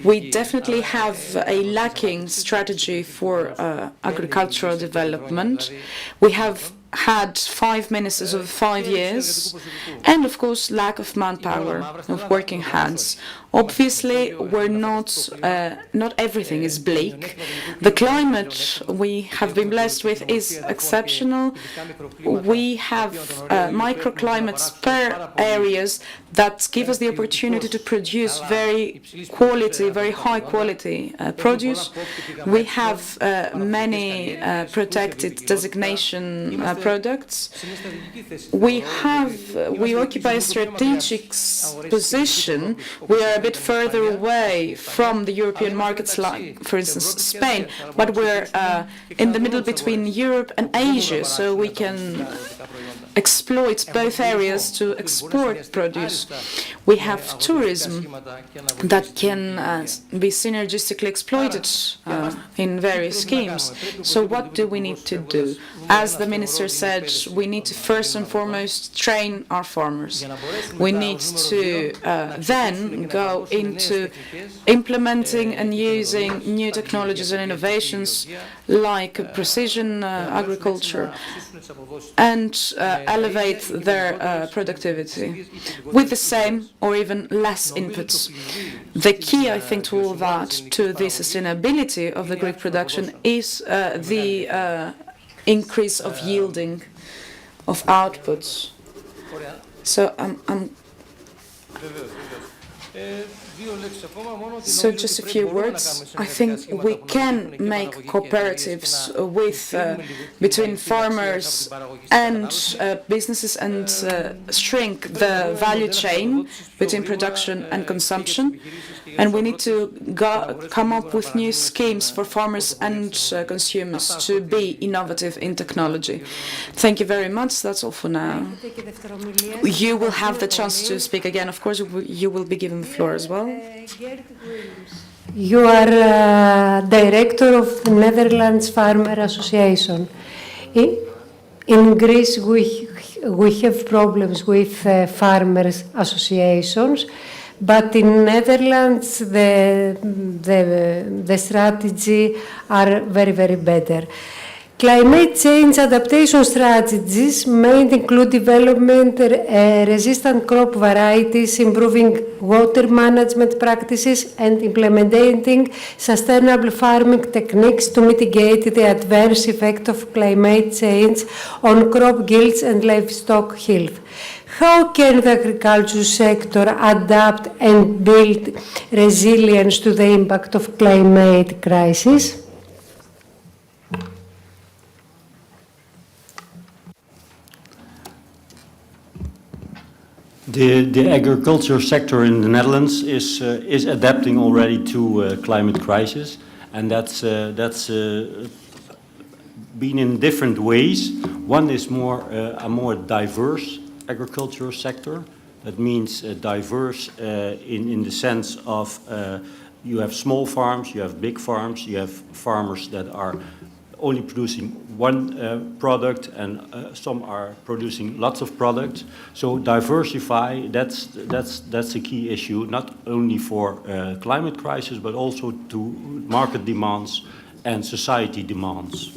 We definitely have a lacking strategy for agricultural development. We have had 5 ministers over 5 years, and of course lack of manpower, of working hands. Obviously, we're not everything is bleak. The climate we have been blessed with is exceptional. We have microclimates per areas that give us the opportunity to produce very high quality produce. We have many protected designation products. We occupy a strategic position. We are a bit further away from the European markets, like, for instance, Spain, but we're in the middle between Europe and Asia, so we can exploit both areas to export produce. We have tourism that can be synergistically exploited in various schemes. So what do we need to do? As the minister said, we need to first and foremost train our farmers. We need to then go into implementing and using new technologies and innovations like precision agriculture and elevate their productivity with the same or even less inputs. The key, I think, to all that, to the sustainability of the Greek production, is the increase of yielding of outputs. So So just a few words. I think we can make cooperatives between farmers and businesses and shrink the value chain between production and consumption. And we need to come up with new schemes for farmers and consumers to be innovative in technology. Thank you very much. That's all for now. You will have the chance to speak again. Of course, you will be given the floor as well. You are director of the Netherlands Farmer Association. In Greece, we have problems with farmers' associations, but in Netherlands, the strategy are very, very better. Climate change adaptation strategies may include development resistant crop varieties, improving water management practices, and implementing sustainable farming techniques to mitigate the adverse effect of climate change on crop yields and livestock health. How can the agriculture sector adapt and build resilience to the impact of climate crisis? The agriculture sector in the Netherlands is adapting already to climate crisis, and that's been in different ways. One is a more diverse agricultural sector. That means diverse in the sense of you have small farms, you have big farms, you have farmers that are only producing one product, and some are producing lots of products. So diversify, that's a key issue, not only for climate crisis, but also to market demands and society demands.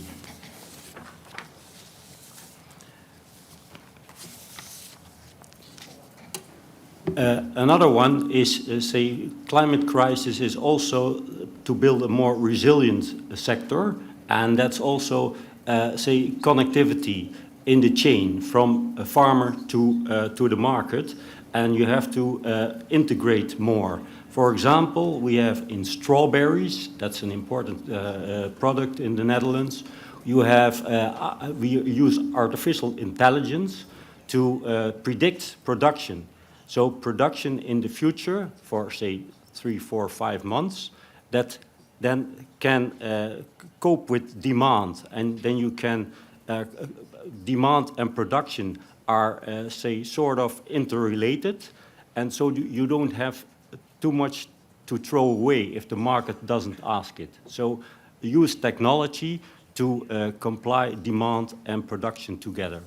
Another one is, say, climate crisis is also to build a more resilient sector, and that's also, say, connectivity in the chain from a farmer to the market, and you have to integrate more. For example, we have in strawberries, that's an important product in the Netherlands, you have, we use artificial intelligence to predict production. So production in the future for, say, 3, 4, 5 months, that then can cope with demand, and then you can, demand and production are, say, sort of interrelated, and so you don't have too much to throw away if the market doesn't ask it. So use technology to comply demand and production together.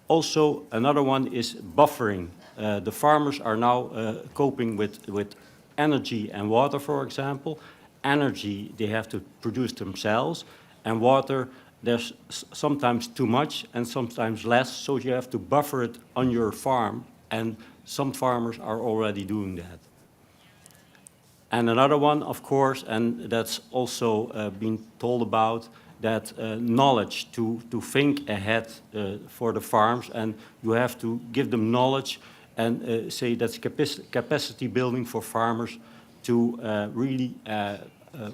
Also, another one is buffering. The farmers are now coping with energy and water, for example. Energy they have to produce themselves, and water there's sometimes too much and sometimes less, so you have to buffer it on your farm, and some farmers are already doing that. And another one, of course, and that's also been told about, that knowledge to think ahead for the farms, and you have to give them knowledge and say that's capacity building for farmers to really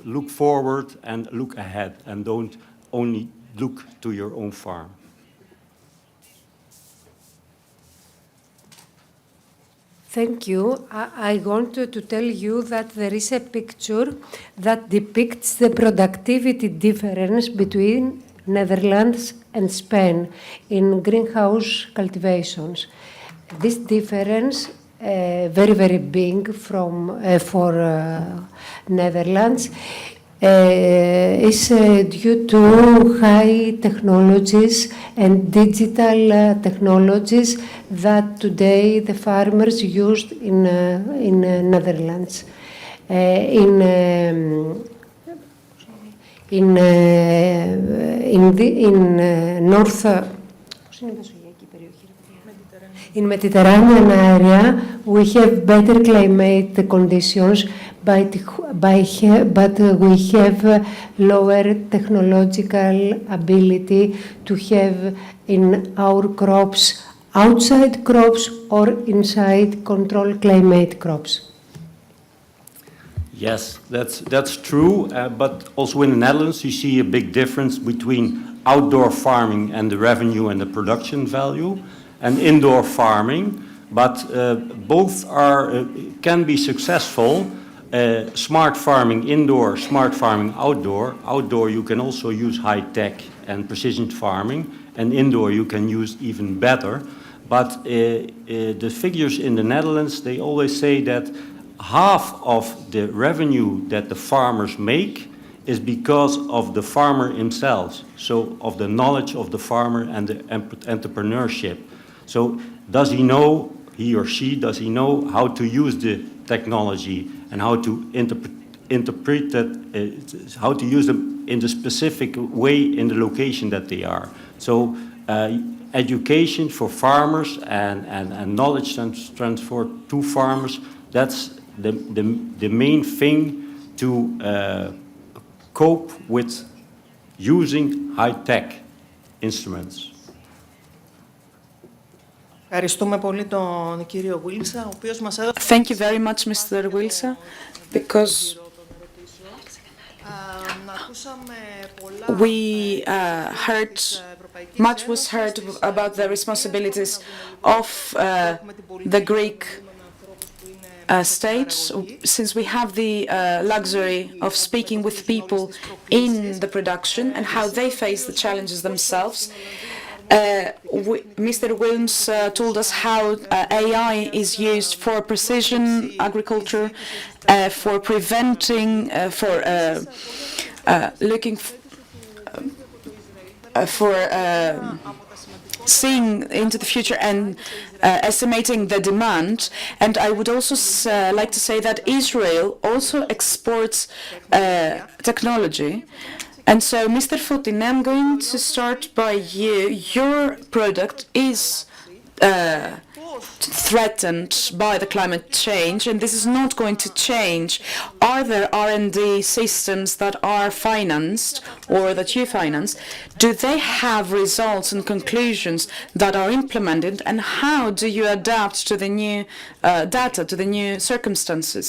look forward and look ahead, and don't only look to your own farm. Thank you. I wanted to tell you that there is a picture that depicts the productivity difference between Netherlands and Spain in greenhouse cultivations. This difference, very, very big for Netherlands, is due to high technologies and digital technologies that today the farmers used in Netherlands. In Mediterranean area, we have better climate conditions, but we have lower technological ability to have in our crops, outside crops or inside controlled climate crops. Yes, that's true, but also in the Netherlands you see a big difference between outdoor farming and the revenue and the production value, and indoor farming, but both can be successful. Smart farming indoor, smart farming outdoor. Outdoor you can also use high-tech and precision farming, and indoor you can use even better. But the figures in the Netherlands, they always say that half of the revenue that the farmers make is because of the farmer himself, so of the knowledge of the farmer and the entrepreneurship. So does he know, he or she, does he know how to use the technology and how to interpreted, how to use them in the specific way in the location that they are. So education for farmers and knowledge transfer to farmers, that's the main thing to cope with using high-tech instruments. Ευχαριστούμε πολύ τον κύριο Wilms, ο οποίος μας έδωσε... Thank you very much, Mr. Wilsa, because we heard, much was heard about the responsibilities of the Greek state, since we have the luxury of speaking with people in the production and how they face the challenges themselves. Mr. Wilms told us how AI is used for precision agriculture, for preventing, for looking for seeing into the future and estimating the demand. And I would also like to say that Israel also exports technology. And so, Mr. Foteinos, I'm going to start by you. Your product is threatened by the climate change, and this is not going to change. Are there R&D systems that are financed or that you finance? Do they have results and conclusions that are implemented, and how do you adapt to the new data, to the new circumstances?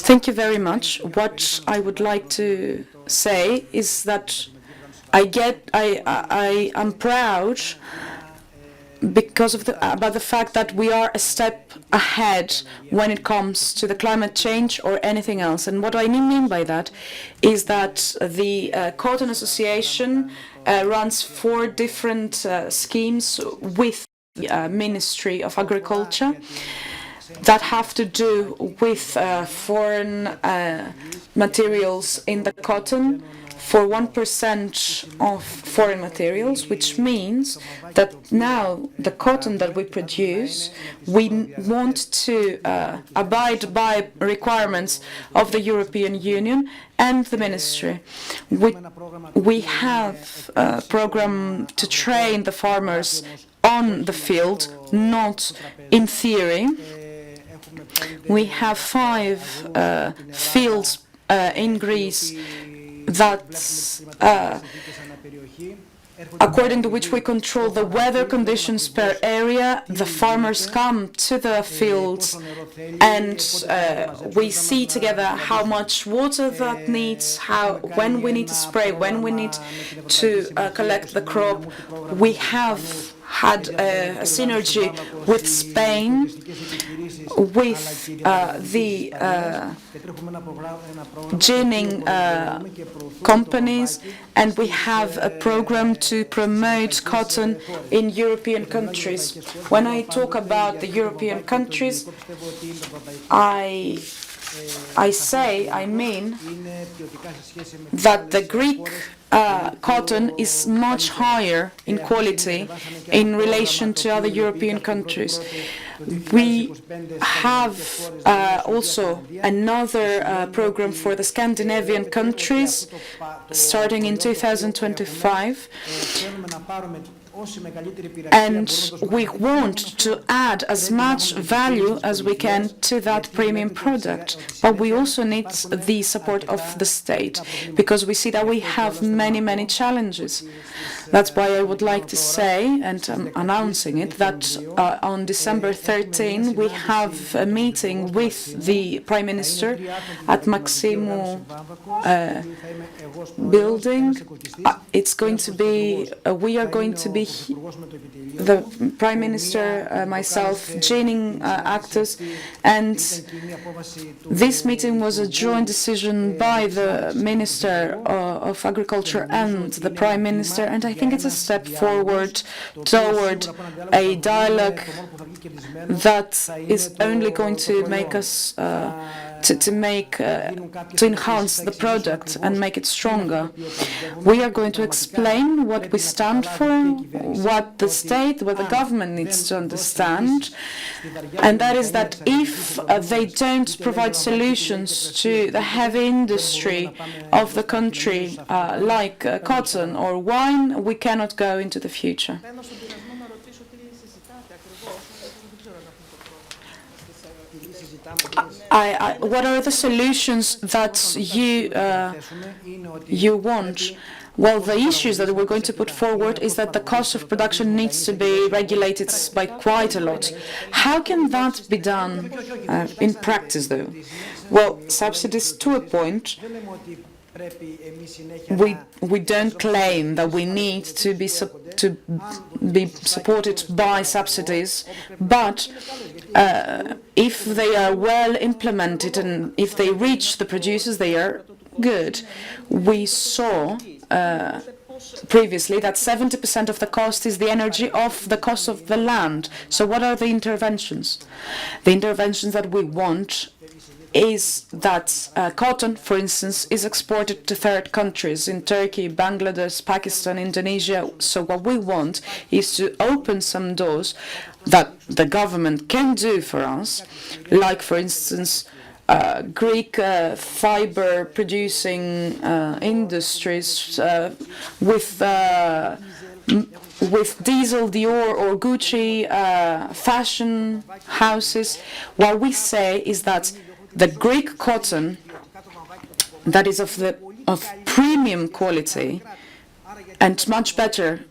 Thank you very much. What I would like to say is that I am proud because of about the fact that we are a step ahead when it comes to the climate change or anything else. And what I mean by that is that the Cotton Association runs 4 different schemes with the Ministry of Agriculture that have to do with foreign materials in the cotton, for 1% of foreign materials, which means that now the cotton that we produce, we want to abide by requirements of the European Union and the Ministry. We have a program to train the farmers on the field, not in theory. We have 5 fields in Greece that, according to which we control the weather conditions per area. The farmers come to the fields and we see together how much water that needs, when we need to spray, when we need to collect the crop. We have had a synergy with Spain, with the ginning companies, and we have a program to promote cotton in European countries. When I talk about the European countries, I mean that the Greek cotton is much higher in quality in relation to other European countries. We have also another program for the Scandinavian countries starting in 2025. And we want to add as much value as we can to that premium product. But we also need the support of the state, because we see that we have many, many challenges. That's why I would like to say, and I'm announcing it, that on December 13 we have a meeting with the Prime Minister at Maximou building. It's going to be, we are going to be the Prime Minister, myself, joining actors, and this meeting was a joint decision by the Minister of Agriculture and the Prime Minister, and I think it's a step forward toward a dialogue that is only going to make us to enhance the product and make it stronger. We are going to explain what we stand for, what the state, what the government needs to understand, and that is that if they don't provide solutions to the heavy industry of the country, like cotton or wine, we cannot go into the future. What are the solutions that you want? Well, the issues that we're going to put forward is that the cost of production needs to be regulated by quite a lot. How can that be done in practice, though? Well, subsidies to a point. We don't claim that we need to be supported by subsidies, but if they are well implemented and if they reach the producers, they are good. We saw previously that 70% of the cost is the energy of the cost of the land. So what are the interventions? The interventions that we want is that cotton, for instance, is exported to third countries in Turkey, Bangladesh, Pakistan, Indonesia. So what we want is to open some doors that the government can do for us, like, for instance, Greek fiber producing industries with Diesel, Dior or Gucci fashion houses. What we say is that the Greek cotton that is of premium quality and much better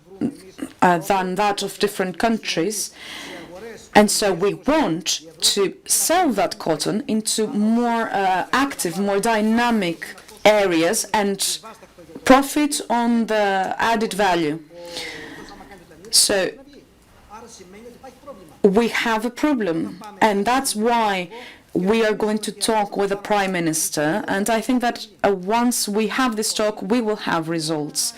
than that of different countries, and so we want to sell that cotton into more active, more dynamic areas and profit on the added value. So we have a problem, and that's why we are going to talk with the Prime Minister, and I think that once we have this talk, we will have results.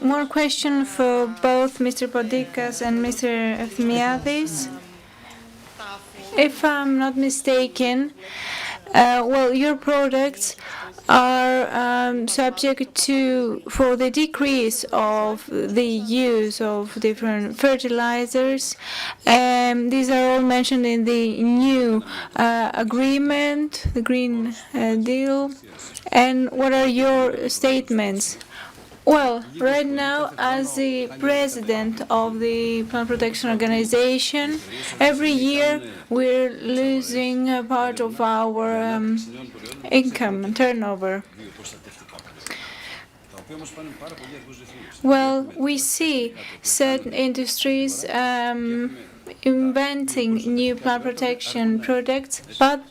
More question for both Mr. Pontikas and Mr. Efthymiadis. If I'm not mistaken, well, your products are subject for the decrease of the use of different fertilizers. These are all mentioned in the new agreement, the Green Deal. And what are your statements? Well, right now, as the president of the Plant Protection Organization, every year we're losing a part of our income and turnover. Well, we see certain industries inventing new plant protection products, but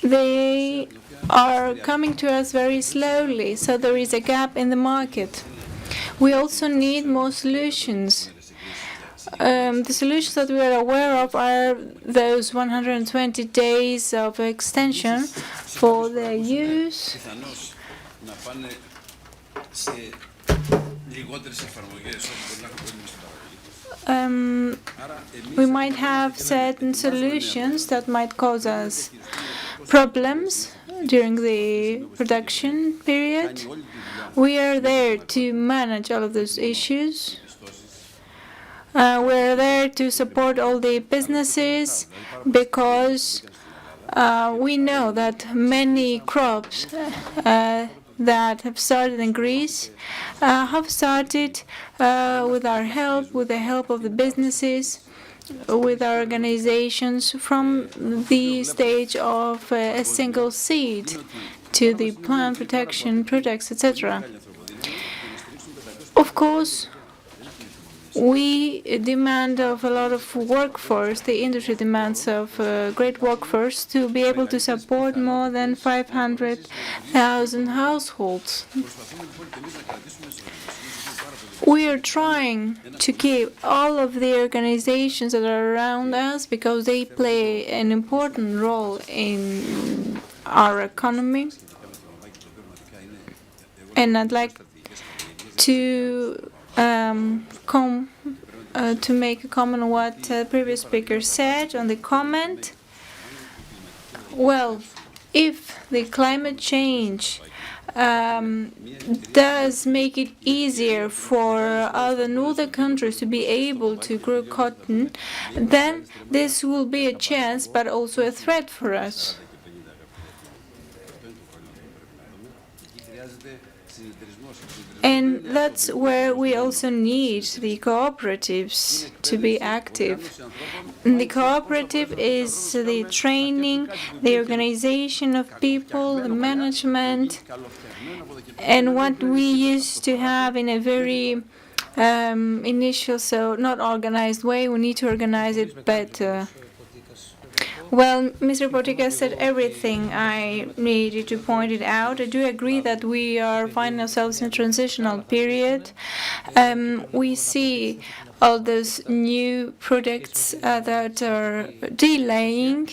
they are coming to us very slowly, so there is a gap in the market. We also need more solutions. The solutions that we are aware of are those 120 days of extension for the use. We might have certain solutions that might cause us problems during the production period. We are there to manage all of those issues. We're there to support all the businesses because we know that many crops that have started in Greece have started with our help, with the help of the businesses, with our organizations from the stage of a single seed to the plant protection products, etc. Of course, we demand of a lot of workforce, the industry demands of a great workforce to be able to support more than 500,000 households. We are trying to keep all of the organizations that are around us because they play an important role in our economy. And I'd like to to make a comment on what the previous speaker said on the comment. Well, if the climate change does make it easier for other northern countries to be able to grow cotton, then this will be a chance, but also a threat for us. And that's where we also need the cooperatives to be active. And the cooperative is the training, the organization of people, the management, and what we used to have in a very initial, so not organized way, we need to organize it better. Well, Mr. Pontikas said everything I needed to point it out. I do agree that we are finding ourselves in a transitional period. We see all those new products that are delaying.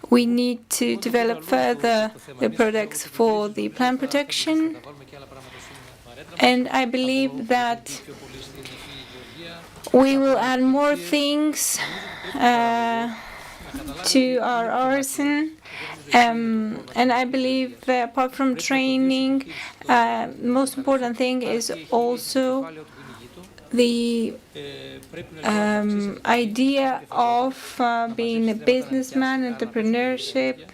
We need to develop further the products for the plant protection. And I believe that we will add more things to our arsenal, and I believe that apart from training, most important thing is also the idea of being a businessman, entrepreneurship,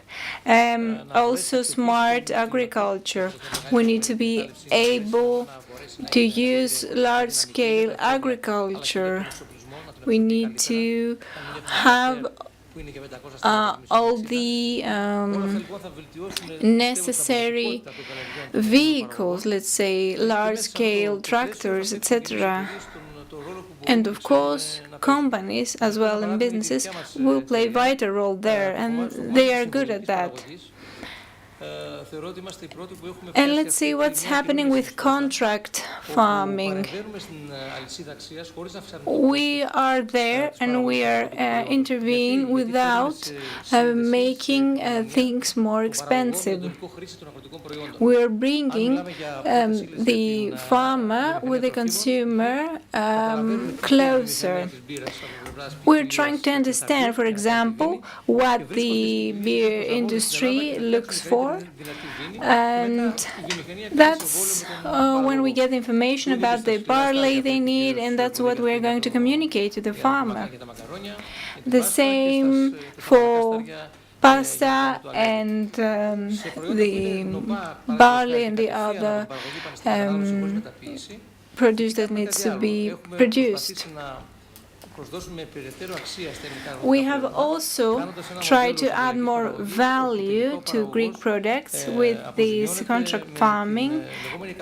also smart agriculture. We need to be able to use large-scale agriculture. We need to have all the necessary vehicles, let's say large-scale tractors, etc. And of course, companies as well and businesses will play a vital role there, and they are good at that. And let's see what's happening with contract farming. We are there and we are intervening without making things more expensive. We're bringing the farmer with the consumer closer. We're trying to understand, for example, what the beer industry looks for, and that's when we get information about the barley they need, and that's what we're going to communicate to the farmer. The same for pasta and the barley and the other produce that needs to be produced. We have also tried to add more value to Greek products with this contract farming,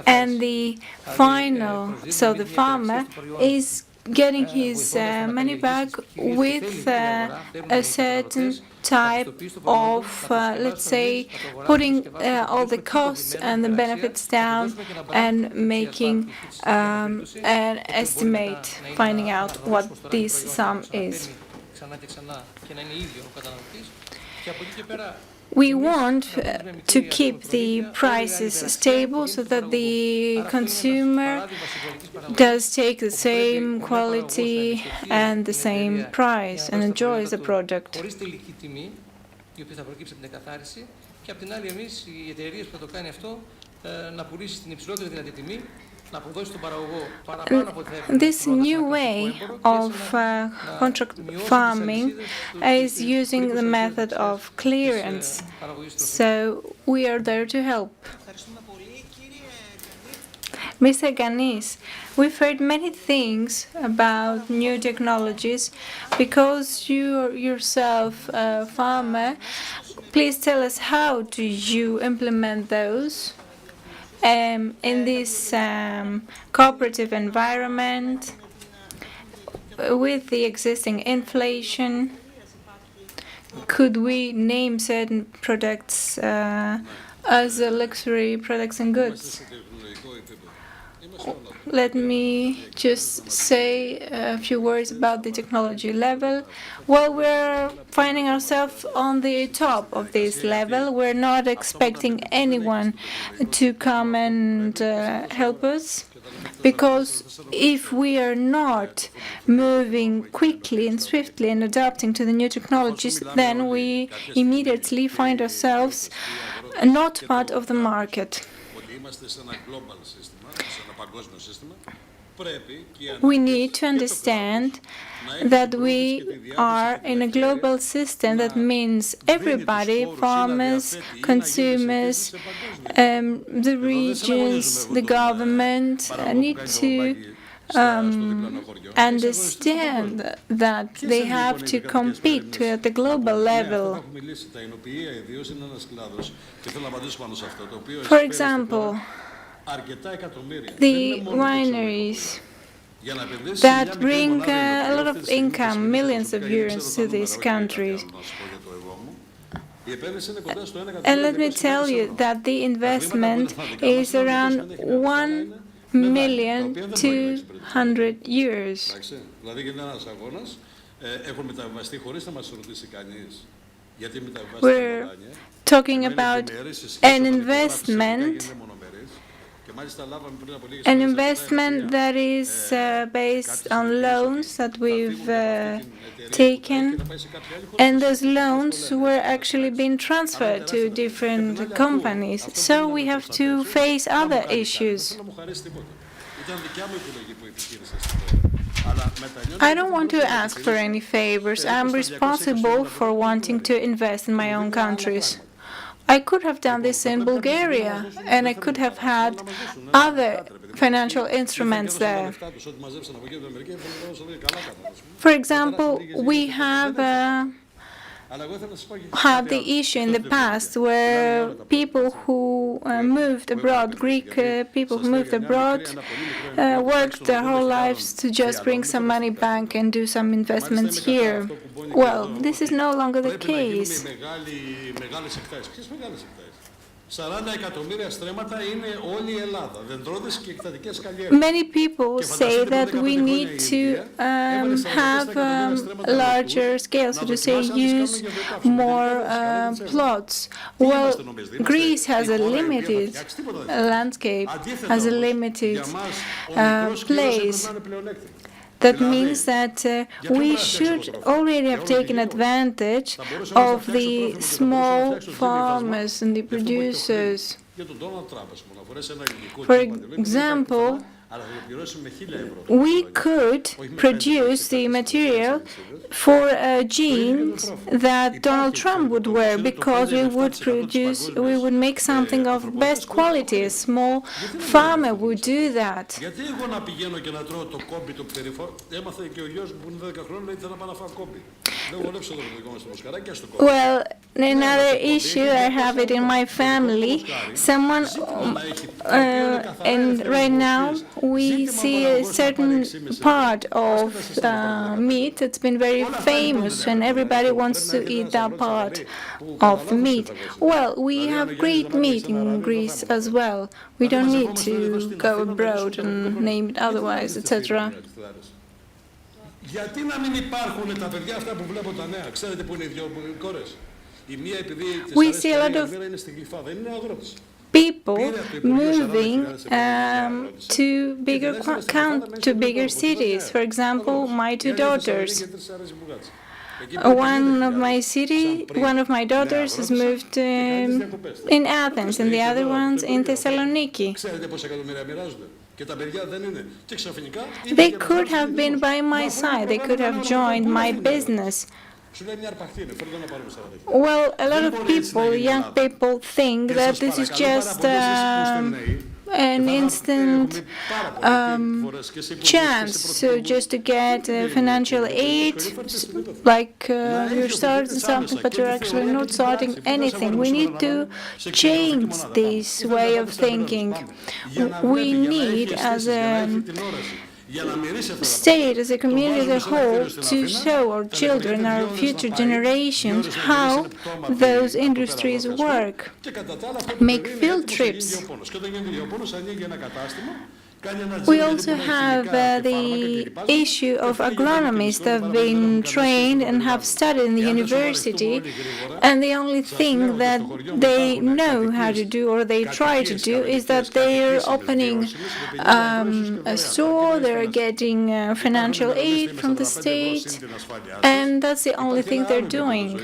and the final, so the farmer is getting his money back with a certain type of, let's say, putting all the costs and the benefits down and making an estimate, finding out what this sum is. We want to keep the prices stable so that the consumer does take the same quality and the same price and enjoys the product. This new way of contract farming is using the method of clearance, so we are there to help. Mr. Ganis, we've heard many things about new technologies. Because you yourself a farmer, please tell us how do you implement those in this cooperative environment with the existing inflation. Could we name certain products as luxury products and goods? let me just say a few words about the technology level. Well, we're finding ourselves on the top of this level. We're not expecting anyone to come and help us, because if we are not moving quickly and swiftly and adapting to the new technologies, then we immediately find ourselves not part of the market. We need to understand that we are in a global system. That means everybody, farmers, consumers, the regions, the government, need to understand that they have to compete at the global level. For example, the wineries that bring a lot of income, millions of euros to these countries. And let me tell you that the investment is around 1,200,000 euros. We're talking about an investment that is based on loans that we've taken, and those loans were actually being transferred to different companies. So we have to face other issues. I don't want to ask for any favors. I'm responsible for wanting to invest in my own countries. I could have done this in Bulgaria, and I could have had other financial instruments there. For example, we have had the issue in the past where people who moved abroad, Greek people who moved abroad, worked their whole lives to just bring some money back and do some investments here. Well, this is no longer the case. Many people say that we need to have larger scale, so to say, use more plots. Well, Greece has a limited landscape, has a limited place. That means that we should already have taken advantage of the small farmers and the producers. For example, we could produce the material for jeans that Donald Trump would wear, because we would make something of best quality. A small farmer would do that. Well, another issue, I have it in my family. Someone, and right now we see a certain part of meat that's been very famous, and everybody wants to eat that part of the meat. Well, we have great meat in Greece as well. We don't need to go abroad and name it otherwise, etc. We see a lot of people moving to bigger cities. For example, my two daughters. One of my daughters has moved in Athens, and the other one's in Thessaloniki. They could have been by my side. They could have joined my business. Well, a lot of people, young people, think that this is just an instant chance, so just to get financial aid, like you're starting something, but you're actually not starting anything. We need to change this way of thinking. We need, as a state, as a community as a whole, to show our children, our future generations, how those industries work. Make field trips. We also have the issue of agronomists that have been trained and have studied in the university, and the only thing that they know how to do or they try to do is that they're opening a store, they're getting financial aid from the state, and that's the only thing they're doing.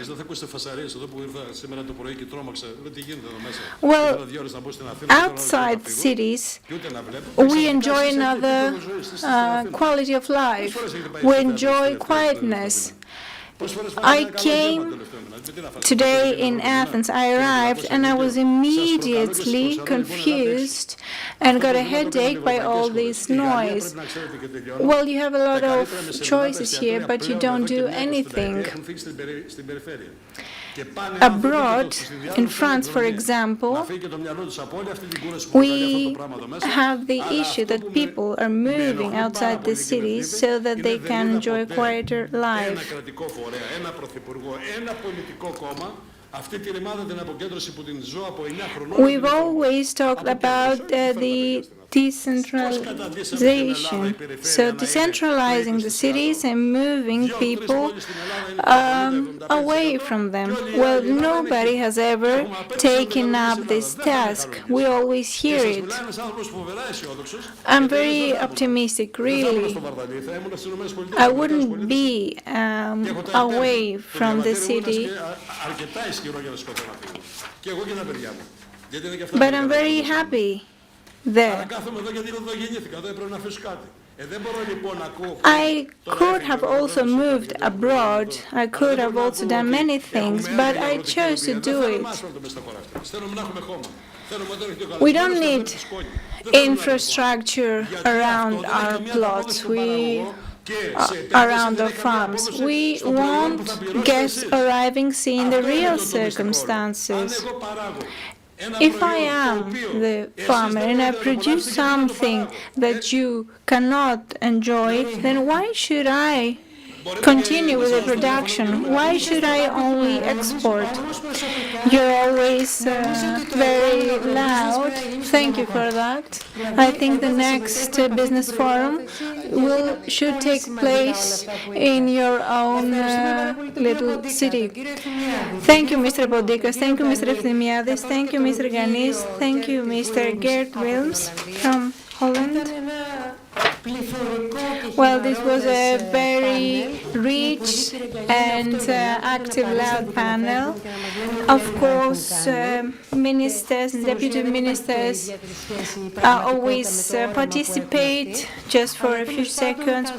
Well, outside cities, we enjoy another quality of life. We enjoy quietness. I came today in Athens. I arrived and I was immediately confused and got a headache by all this noise. Well, you have a lot of choices here, but you don't do anything. Abroad, in France, for example, we have the issue that people are moving outside the cities so that they can enjoy a quieter life. We've always talked about the decentralization, so decentralizing the cities and moving people away from them. Well, nobody has ever taken up this task. We always hear it. I'm very optimistic, really. I wouldn't be away from the city. But I'm very happy there. I could have also moved abroad. I could have also done many things, but I chose to do it. We don't need infrastructure around our plots, around our farms. We want guests arriving seeing the real circumstances. If I am the farmer and I produce something that you cannot enjoy, then why should I continue with the production? Why should I only export? You're always very loud. Thank you for that. I think the next business forum should take place in your own little city. Thank you, Mr. Pontikas. Thank you, Mr. Efthimiadis. Thank you, Mr. Ganis. Thank you, Mr. Geert Wilms from Holland. Well, this was a very rich and active, loud panel. Of course, ministers and deputy ministers always participate just for a few seconds,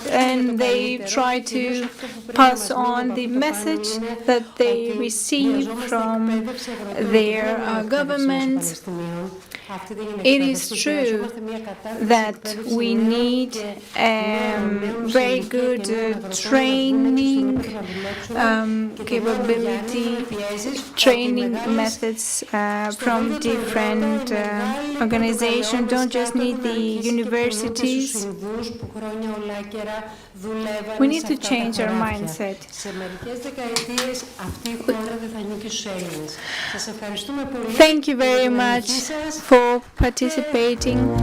and they try to pass on the message that they receive from their governments. It is true that we need very good training capability, training methods from different organizations. Don't just need the universities. We need to change our mindset. Thank you very much for participating.